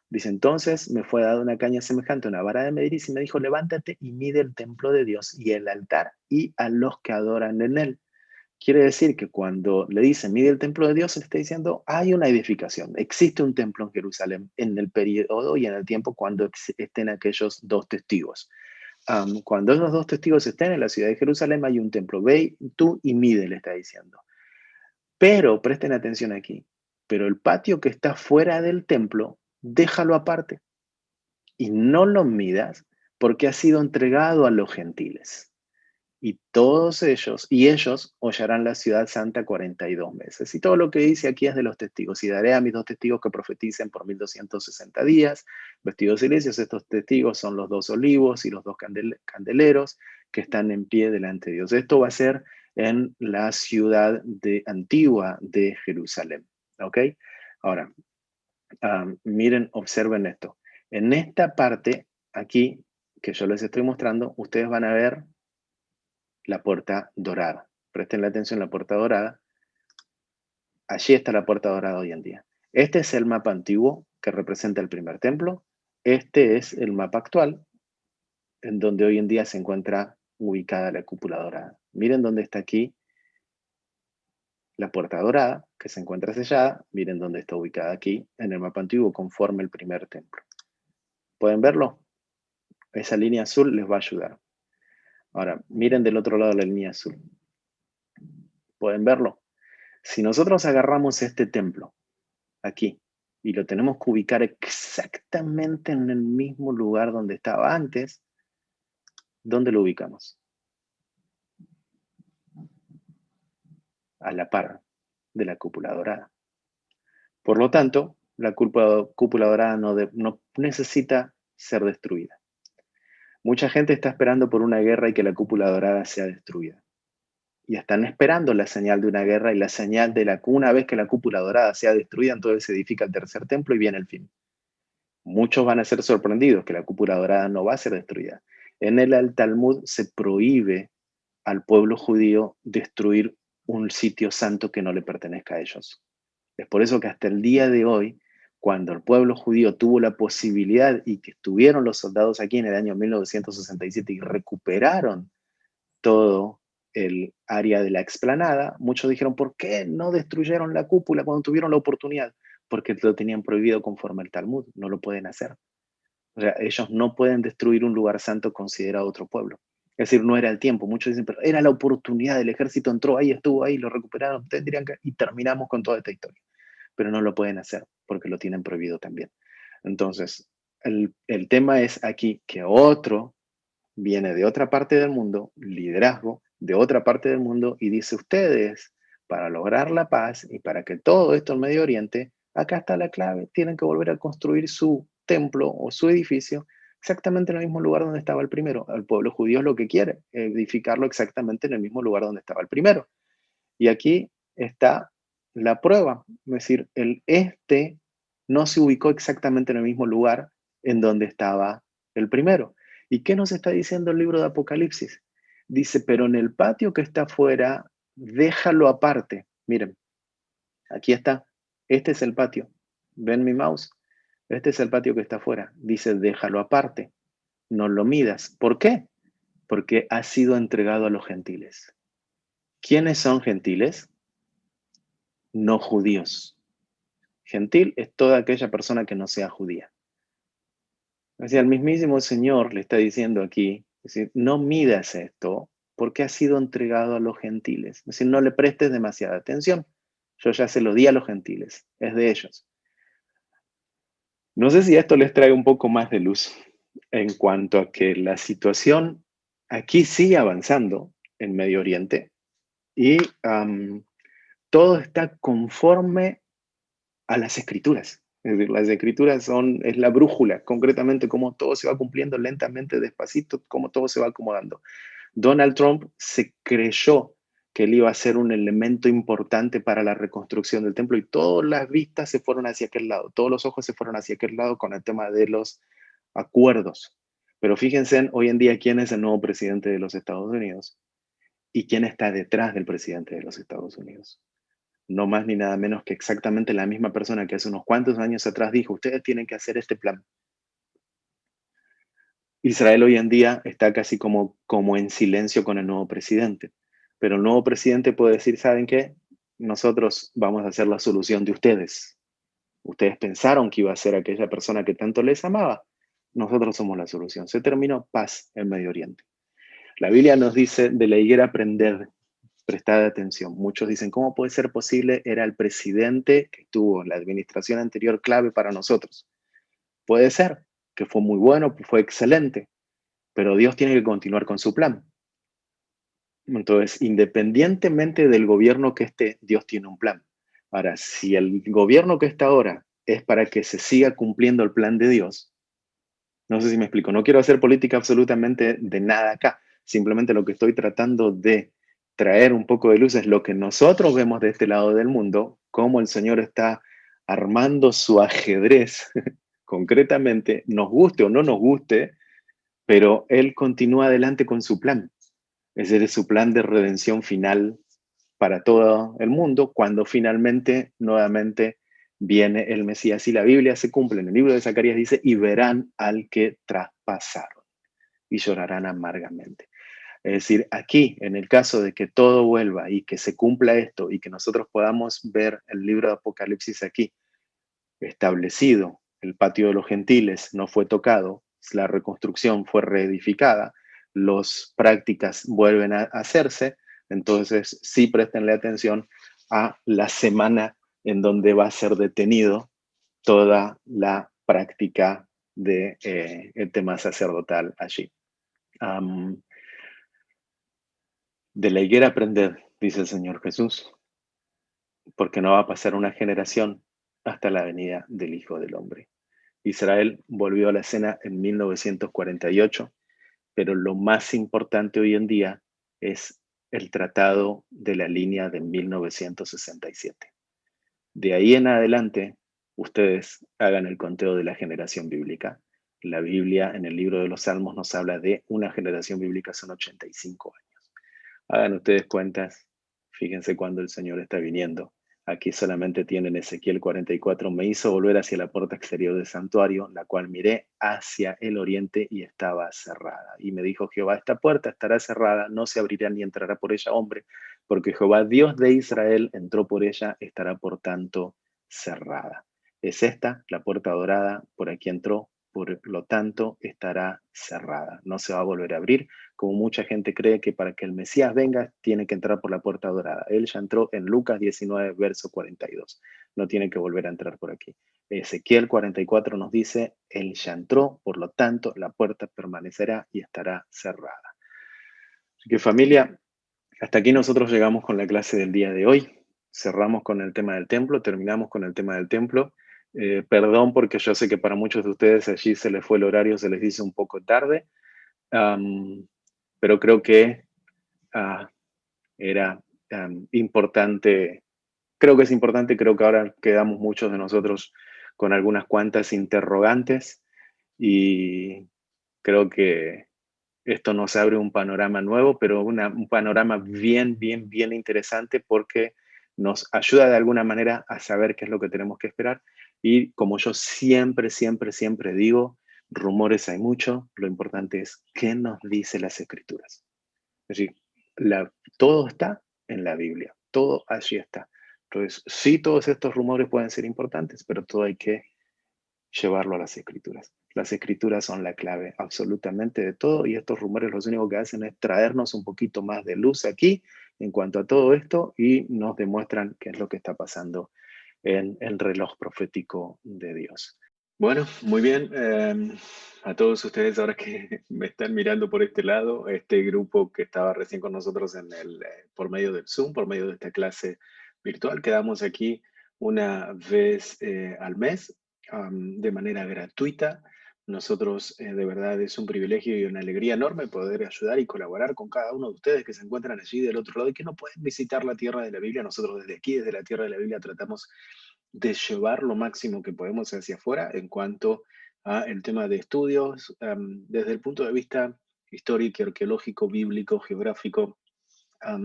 [SPEAKER 1] Dice, entonces me fue dada una caña semejante a una vara de medir y me dijo, levántate y mide el templo de Dios y el altar y a los que adoran en él. Quiere decir que cuando le dice, mide el templo de Dios, le está diciendo, hay una edificación, existe un templo en Jerusalén en el periodo y en el tiempo cuando estén aquellos 2 testigos. Cuando esos 2 testigos estén en la ciudad de Jerusalén, hay un templo. Ve tú y mide, le está diciendo. Pero, presten atención aquí, pero el patio que está fuera del templo, déjalo aparte y no lo midas porque ha sido entregado a los gentiles. Y todos ellos hollarán la ciudad santa 42 meses. Y todo lo que dice aquí es de los testigos. Y daré a mis 2 testigos que profeticen por 1260 días, vestidos silicios. Estos testigos son los 2 olivos y los 2 candeleros que están en pie delante de Dios. Esto va a ser en la ciudad antigua de Jerusalén. ¿Ok? Ahora, miren, observen esto. En esta parte, aquí, que yo les estoy mostrando, ustedes van a ver la puerta dorada. Presten la atención, la puerta dorada. Allí está la puerta dorada hoy en día. Este es el mapa antiguo que representa el primer templo. Este es el mapa actual, en donde hoy en día se encuentra ubicada la cúpula dorada. Miren dónde está aquí la puerta dorada, que se encuentra sellada. Miren dónde está ubicada aquí, en el mapa antiguo, conforme el primer templo. ¿Pueden verlo? Esa línea azul les va a ayudar. Ahora, miren del otro lado la línea azul. ¿Pueden verlo? Si nosotros agarramos este templo, aquí, y lo tenemos que ubicar exactamente en el mismo lugar donde estaba antes, ¿dónde lo ubicamos? a la par de la cúpula dorada. Por lo tanto, la cúpula dorada no necesita ser destruida. Mucha gente está esperando por una guerra y que la cúpula dorada sea destruida. Y están esperando la señal de una guerra y la señal de una vez que la cúpula dorada sea destruida, entonces se edifica el tercer templo y viene el fin. Muchos van a ser sorprendidos que la cúpula dorada no va a ser destruida. En el Talmud se prohíbe al pueblo judío destruir un sitio santo que no le pertenezca a ellos. Es por eso que hasta el día de hoy, cuando el pueblo judío tuvo la posibilidad y que estuvieron los soldados aquí en el año 1967 y recuperaron todo el área de la explanada, muchos dijeron, ¿por qué no destruyeron la cúpula cuando tuvieron la oportunidad? Porque lo tenían prohibido conforme al Talmud, no lo pueden hacer. O sea, ellos no pueden destruir un lugar santo considerado otro pueblo. Es decir, no era el tiempo. Muchos dicen, pero era la oportunidad, el ejército entró ahí, estuvo ahí, lo recuperaron, tendrían que... Y terminamos con toda esta historia. Pero no lo pueden hacer porque lo tienen prohibido también. Entonces, el tema es aquí que otro viene de otra parte del mundo, liderazgo de otra parte del mundo, y dice ustedes, para lograr la paz y para que todo esto en Medio Oriente, acá está la clave, tienen que volver a construir su templo o su edificio exactamente en el mismo lugar donde estaba el primero. El pueblo judío es lo que quiere, edificarlo exactamente en el mismo lugar donde estaba el primero. Y aquí está la prueba, es decir, el este no se ubicó exactamente en el mismo lugar en donde estaba el primero. ¿Y qué nos está diciendo el libro de Apocalipsis? Dice, pero en el patio que está afuera, déjalo aparte. Miren, aquí está. Este es el patio. ¿Ven mi mouse? Este es el patio que está afuera. Dice, déjalo aparte. No lo midas. ¿Por qué? Porque ha sido entregado a los gentiles. ¿Quiénes son gentiles? No judíos. Gentil es toda aquella persona que no sea judía. O sea, el mismísimo Señor le está diciendo aquí, es decir, no midas esto porque ha sido entregado a los gentiles. Es decir, no le prestes demasiada atención. Yo ya se lo di a los gentiles, es de ellos. No sé si esto les trae un poco más de luz en cuanto a que la situación aquí sigue avanzando en Medio Oriente y todo está conforme a las escrituras. Es decir, las escrituras es la brújula, concretamente cómo todo se va cumpliendo lentamente, despacito, cómo todo se va acomodando. Donald Trump se creyó que él iba a ser un elemento importante para la reconstrucción del templo y todas las vistas se fueron hacia aquel lado, todos los ojos se fueron hacia aquel lado con el tema de los acuerdos. Pero fíjense hoy en día quién es el nuevo presidente de los Estados Unidos y quién está detrás del presidente de los Estados Unidos. No más ni nada menos que exactamente la misma persona que hace unos cuantos años atrás dijo, ustedes tienen que hacer este plan. Israel hoy en día está casi como en silencio con el nuevo presidente, pero el nuevo presidente puede decir, ¿saben qué? Nosotros vamos a hacer la solución de ustedes. Ustedes pensaron que iba a ser aquella persona que tanto les amaba. Nosotros somos la solución. Se terminó paz en Medio Oriente. La Biblia nos dice de la higuera aprender, prestar atención. Muchos dicen, ¿cómo puede ser posible? Era el presidente que tuvo la administración anterior clave para nosotros. Puede ser que fue muy bueno, fue excelente, pero Dios tiene que continuar con su plan. Entonces, independientemente del gobierno que esté, Dios tiene un plan. Ahora, si el gobierno que está ahora es para que se siga cumpliendo el plan de Dios, no sé si me explico, no quiero hacer política absolutamente de nada acá, simplemente lo que estoy tratando de traer un poco de luz es lo que nosotros vemos de este lado del mundo, cómo el Señor está armando su ajedrez concretamente, nos guste o no nos guste, pero Él continúa adelante con su plan. Ese es su plan de redención final para todo el mundo, cuando finalmente, nuevamente, viene el Mesías. Y la Biblia se cumple. En el libro de Zacarías dice, y verán al que traspasaron y llorarán amargamente. Es decir, aquí, en el caso de que todo vuelva y que se cumpla esto y que nosotros podamos ver el libro de Apocalipsis aquí, establecido, el patio de los gentiles no fue tocado, la reconstrucción fue reedificada, las prácticas vuelven a hacerse, entonces sí préstenle atención a la semana en donde va a ser detenido toda la práctica de el tema sacerdotal allí. De la higuera aprender, dice el Señor Jesús, porque no va a pasar una generación hasta la venida del Hijo del Hombre. Israel volvió a la escena en 1948, pero lo más importante hoy en día es el Tratado de la Línea de 1967. De ahí en adelante, ustedes hagan el conteo de la generación bíblica. La Biblia en el libro de los Salmos nos habla de una generación bíblica, son 85 años. Hagan ustedes cuentas, fíjense cuando el Señor está viniendo. Aquí solamente tienen Ezequiel 44. Me hizo volver hacia la puerta exterior del santuario, la cual miré hacia el oriente y estaba cerrada. Y me dijo Jehová, esta puerta estará cerrada, no se abrirá ni entrará por ella hombre, porque Jehová, Dios de Israel, entró por ella, estará por tanto cerrada. Es esta la puerta dorada, por aquí entró, por lo tanto estará cerrada. No se va a volver a abrir, como mucha gente cree que para que el Mesías venga tiene que entrar por la puerta dorada. Él ya entró en Lucas 19, verso 42. No tiene que volver a entrar por aquí. Ezequiel 44 nos dice, Él ya entró, por lo tanto la puerta permanecerá y estará cerrada. Así que familia, hasta aquí nosotros llegamos con la clase del día de hoy. Cerramos con el tema del templo, terminamos con el tema del templo. Perdón porque yo sé que para muchos de ustedes allí se les fue el horario, se les hizo un poco tarde. Pero creo que ah, era importante, creo que es importante, creo que ahora quedamos muchos de nosotros con algunas cuantas interrogantes y creo que esto nos abre un panorama nuevo, pero un panorama bien, bien, bien interesante porque nos ayuda de alguna manera a saber qué es lo que tenemos que esperar. Y como yo siempre, siempre, siempre digo, rumores hay mucho, lo importante es qué nos dice las escrituras. Es decir, todo está en la Biblia, todo allí está. Entonces, sí, todos estos rumores pueden ser importantes, pero todo hay que llevarlo a las escrituras. Las escrituras son la clave absolutamente de todo y estos rumores lo único que hacen es traernos un poquito más de luz aquí en cuanto a todo esto y nos demuestran qué es lo que está pasando en el reloj profético de Dios. Bueno, muy bien. A todos ustedes ahora que me están mirando por este lado, este grupo que estaba recién con nosotros por medio del Zoom, por medio de esta clase virtual, quedamos aquí una vez al mes de manera gratuita. Nosotros, de verdad, es un privilegio y una alegría enorme poder ayudar y colaborar con cada uno de ustedes que se encuentran allí del otro lado y que no pueden visitar la tierra de la Biblia. Nosotros desde aquí, desde la tierra de la Biblia, tratamos de llevar lo máximo que podemos hacia afuera en cuanto a el tema de estudios, desde el punto de vista histórico, arqueológico, bíblico, geográfico,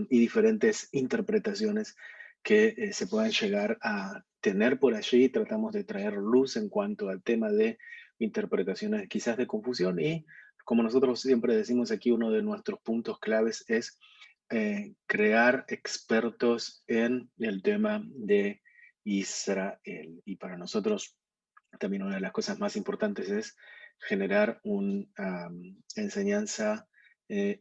[SPEAKER 1] y diferentes interpretaciones que se puedan llegar a tener por allí. Tratamos de traer luz en cuanto al tema de interpretaciones quizás de confusión y como nosotros siempre decimos aquí, uno de nuestros puntos claves es crear expertos en el tema de Israel. Y para nosotros también una de las cosas más importantes es generar una enseñanza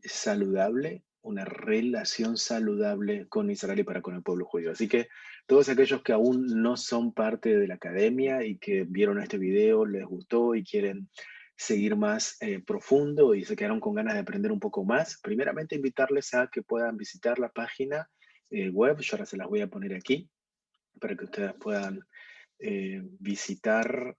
[SPEAKER 1] saludable, una relación saludable con Israel y para con el pueblo judío. Así que todos aquellos que aún no son parte de la academia y que vieron este video, les gustó y quieren seguir más profundo y se quedaron con ganas de aprender un poco más, primeramente invitarles a que puedan visitar la página web. Yo ahora se las voy a poner aquí para que ustedes puedan visitar,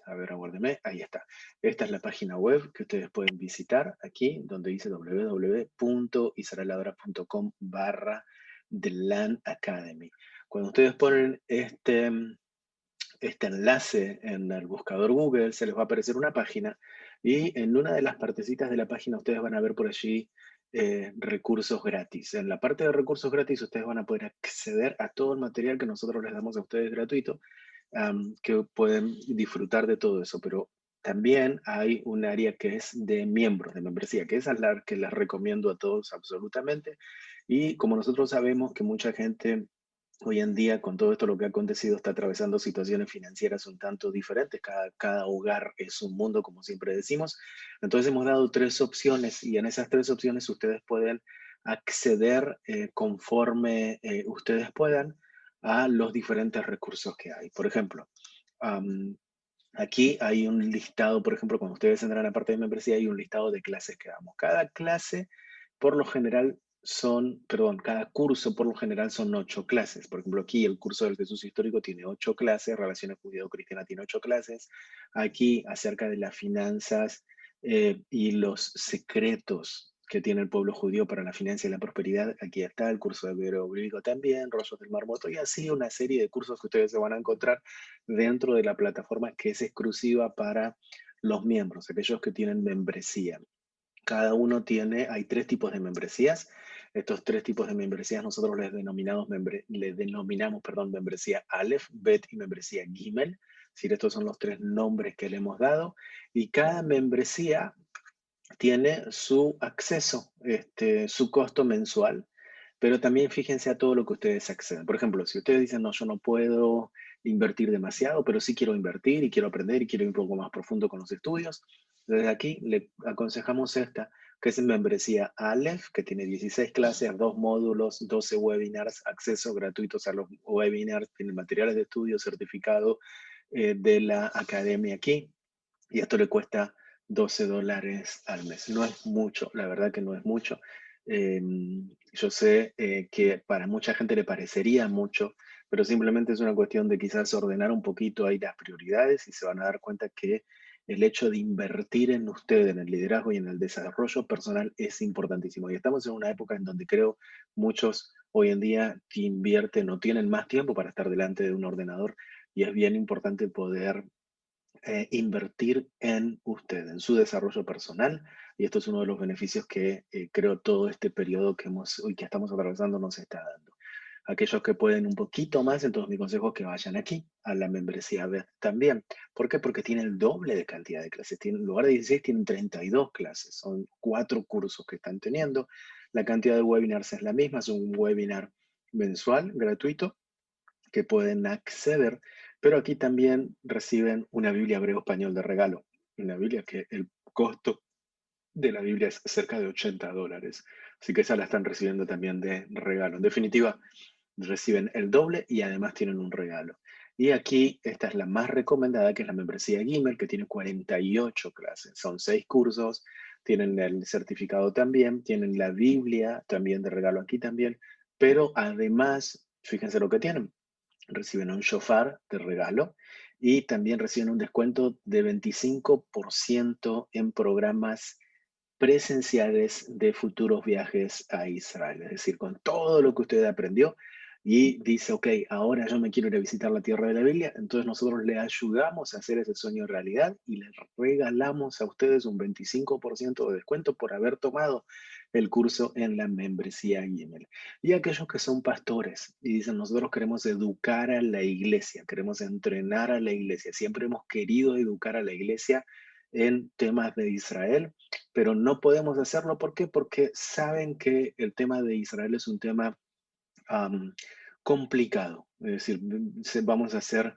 [SPEAKER 1] a ver, aguárdeme, ahí está. Esta es la página web que ustedes pueden visitar aquí, donde dice www.israeladora.com/The Land Academy. Cuando ustedes ponen este enlace en el buscador Google, se les va a aparecer una página y en una de las partecitas de la página ustedes van a ver por allí recursos gratis. En la parte de recursos gratis ustedes van a poder acceder a todo el material que nosotros les damos a ustedes gratuito, que pueden disfrutar de todo eso, pero también hay un área que es de miembros, de membresía, que esa es la que les recomiendo a todos absolutamente. Y como nosotros sabemos que mucha gente hoy en día, con todo esto lo que ha acontecido, está atravesando situaciones financieras un tanto diferentes. Cada hogar es un mundo, como siempre decimos. Entonces hemos dado tres opciones y en esas tres opciones ustedes pueden acceder conforme ustedes puedan a los diferentes recursos que hay. Por ejemplo, am, aquí hay un listado, por ejemplo, cuando ustedes entran a la parte de membresía, hay un listado de clases que damos. Cada clase, por lo general, cada curso por lo general son 8 clases. Por ejemplo, aquí el curso del Jesús histórico tiene 8 clases, Relaciones Judeo-Cristianas tiene 8 clases. Aquí, acerca de las finanzas y los secretos que tiene el pueblo judío para la finanza y la prosperidad, aquí está el curso de Hebreo Bíblico también, Rollos del Mar Muerto, y así una serie de cursos que ustedes se van a encontrar dentro de la plataforma que es exclusiva para los miembros, aquellos que tienen membresía. Cada uno tiene, hay 3 tipos de membresías. Estos 3 tipos de membresías nosotros les denominamos, perdón, membresía Aleph, Bet y membresía Gimel. Es decir, estos son los 3 nombres que le hemos dado. Y cada membresía tiene su acceso, su costo mensual, pero también fíjense a todo lo que ustedes acceden. Por ejemplo, si ustedes dicen, no, yo no puedo invertir demasiado, pero sí quiero invertir y quiero aprender y quiero ir un poco más profundo con los estudios, desde aquí le aconsejamos esta, que es membresía Aleph, que tiene 16 clases, 2 módulos, 12 webinars, acceso gratuitos a los webinars, tiene materiales de estudio certificado de la academia aquí, y esto le cuesta $12 al mes. No es mucho, la verdad que no es mucho. Eh, yo sé que para mucha gente le parecería mucho, pero simplemente es una cuestión de quizás ordenar un poquito ahí las prioridades y se van a dar cuenta que el hecho de invertir en usted, en el liderazgo y en el desarrollo personal es importantísimo. Y estamos en una época en donde creo muchos hoy en día que invierten o tienen más tiempo para estar delante de un ordenador y es bien importante poder invertir en usted, en su desarrollo personal. Y esto es uno de los beneficios que creo todo este periodo que estamos atravesando nos está dando. Aquellos que pueden un poquito más, entonces mi consejo es que vayan aquí, a la membresía B también. ¿Por qué? Porque tiene el doble de cantidad de clases. En lugar de 16, tienen 32 clases. Son 4 cursos que están teniendo. La cantidad de webinars es la misma. Es un webinar mensual, gratuito, que pueden acceder, pero aquí también reciben una Biblia hebreo-español de regalo, una Biblia que el costo de la Biblia es cerca de $80, así que esa la están recibiendo también de regalo. En definitiva, reciben el doble y además tienen un regalo. Y aquí esta es la más recomendada, que es la membresía Gimel, que tiene 48 clases. Son 6 cursos, tienen el certificado también, tienen la Biblia también de regalo aquí también, pero además, fíjense lo que tienen, reciben un shofar de regalo y también reciben un descuento de 25% en programas presenciales de futuros viajes a Israel. Es decir, con todo lo que usted aprendió y dice, ok, ahora yo me quiero ir a visitar la tierra de la Biblia, entonces nosotros le ayudamos a hacer ese sueño realidad y les regalamos a ustedes un 25% de descuento por haber tomado el curso en la membresía Gimel. Y aquellos que son pastores y dicen, nosotros queremos educar a la iglesia, queremos entrenar a la iglesia, siempre hemos querido educar a la iglesia en temas de Israel, pero no podemos hacerlo. ¿Por qué? Porque saben que el tema de Israel es un tema am, complicado. Es decir, vamos a ser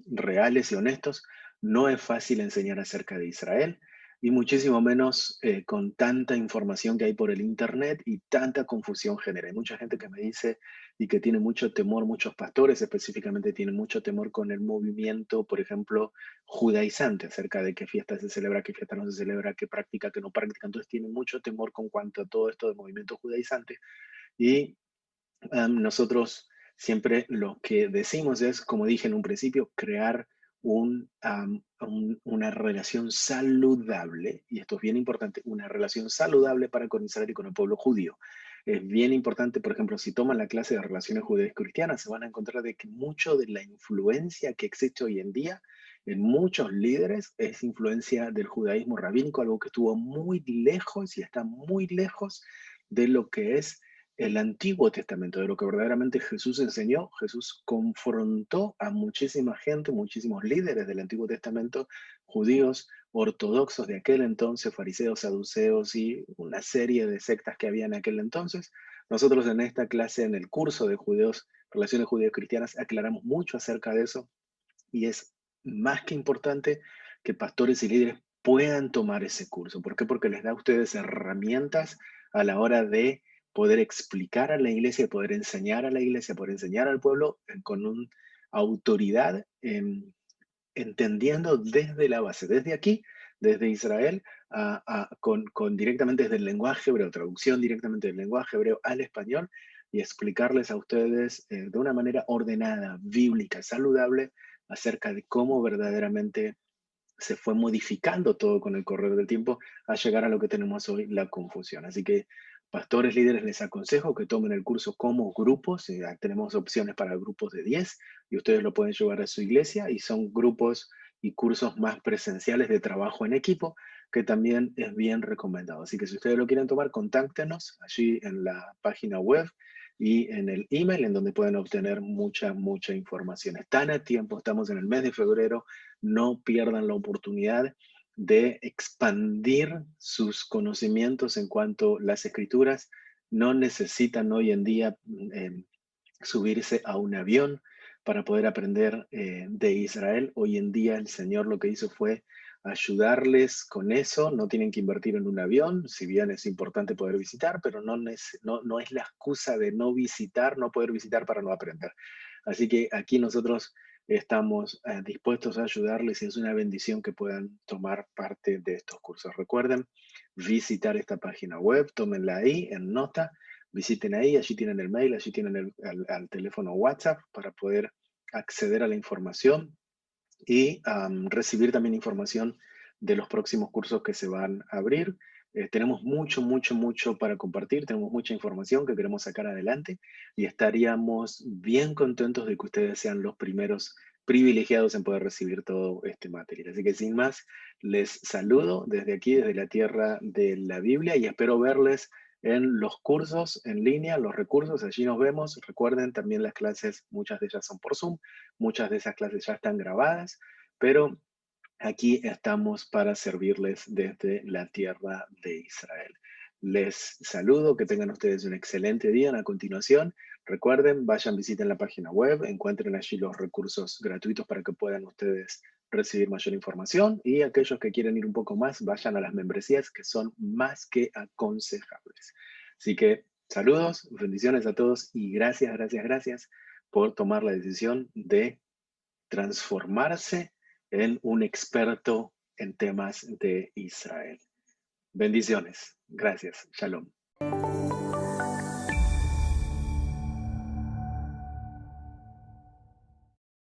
[SPEAKER 1] reales y honestos. No es fácil enseñar acerca de Israel y muchísimo menos con tanta información que hay por el Internet y tanta confusión genera. Hay mucha gente que me dice y que tiene mucho temor, muchos pastores específicamente tienen mucho temor con el movimiento, por ejemplo, judaizante, acerca de qué fiesta se celebra, qué fiesta no se celebra, qué práctica, qué no práctica. Entonces tienen mucho temor con cuanto a todo esto del movimiento judaizante. Y nosotros siempre lo que decimos es, como dije en un principio, crear una relación saludable, y esto es bien importante, una relación saludable para con Israel y con el pueblo judío. Es bien importante, por ejemplo, si toman la clase de relaciones judío-cristianas, se van a encontrar de que mucho de la influencia que existe hoy en día en muchos líderes es influencia del judaísmo rabínico, algo que estuvo muy lejos y está muy lejos de lo que es el Antiguo Testamento, de lo que verdaderamente Jesús enseñó. Jesús confrontó a muchísima gente, muchísimos líderes del Antiguo Testamento, judíos, ortodoxos de aquel entonces, fariseos, saduceos y una serie de sectas que había en aquel entonces. Nosotros en esta clase, en el curso de judeos, relaciones judío-cristianas, aclaramos mucho acerca de eso y es más que importante que pastores y líderes puedan tomar ese curso. ¿Por qué? Porque les da a ustedes herramientas a la hora de poder explicar a la iglesia, poder enseñar a la iglesia, poder enseñar al pueblo con una autoridad, entendiendo desde la base, desde aquí, desde Israel con directamente desde el lenguaje hebreo, traducción directamente del lenguaje hebreo al español y explicarles a ustedes de una manera ordenada, bíblica, saludable, acerca de cómo verdaderamente se fue modificando todo con el correr del tiempo a llegar a lo que tenemos hoy, la confusión. Así que, pastores líderes, les aconsejo que tomen el curso como grupos. Tenemos opciones para grupos de 10 y ustedes lo pueden llevar a su iglesia y son grupos y cursos más presenciales de trabajo en equipo que también es bien recomendado. Así que si ustedes lo quieren tomar, contáctenos allí en la página web y en el email en donde pueden obtener mucha información. Están a tiempo, estamos en el mes de febrero, no pierdan la oportunidad de expandir sus conocimientos en cuanto a las escrituras. No necesitan hoy en día subirse a un avión para poder aprender de Israel. Hoy en día el Señor lo que hizo fue ayudarles con eso. No tienen que invertir en un avión, si bien es importante poder visitar, pero no es la excusa de no visitar, no poder visitar para no aprender. Así que aquí nosotros estamos dispuestos a ayudarles y es una bendición que puedan tomar parte de estos cursos. Recuerden visitar esta página web, tómenla ahí en nota, visiten ahí, allí tienen el mail, allí tienen al teléfono WhatsApp para poder acceder a la información y recibir también información de los próximos cursos que se van a abrir. Tenemos mucho para compartir, tenemos mucha información que queremos sacar adelante y estaríamos bien contentos de que ustedes sean los primeros privilegiados en poder recibir todo este material. Así que sin más, les saludo desde aquí, desde la tierra de la Biblia y espero verles en los cursos en línea, los recursos, allí nos vemos. Recuerden también las clases, muchas de ellas son por Zoom, muchas de esas clases ya están grabadas, pero aquí estamos para servirles desde la tierra de Israel. Les saludo, que tengan ustedes un excelente día. A continuación, recuerden, vayan, visiten la página web, encuentren allí los recursos gratuitos para que puedan ustedes recibir mayor información y aquellos que quieren ir un poco más, vayan a las membresías que son más que aconsejables. Así que saludos, bendiciones a todos y gracias por tomar la decisión de transformarse en un experto en temas de Israel. Bendiciones. Gracias. Shalom.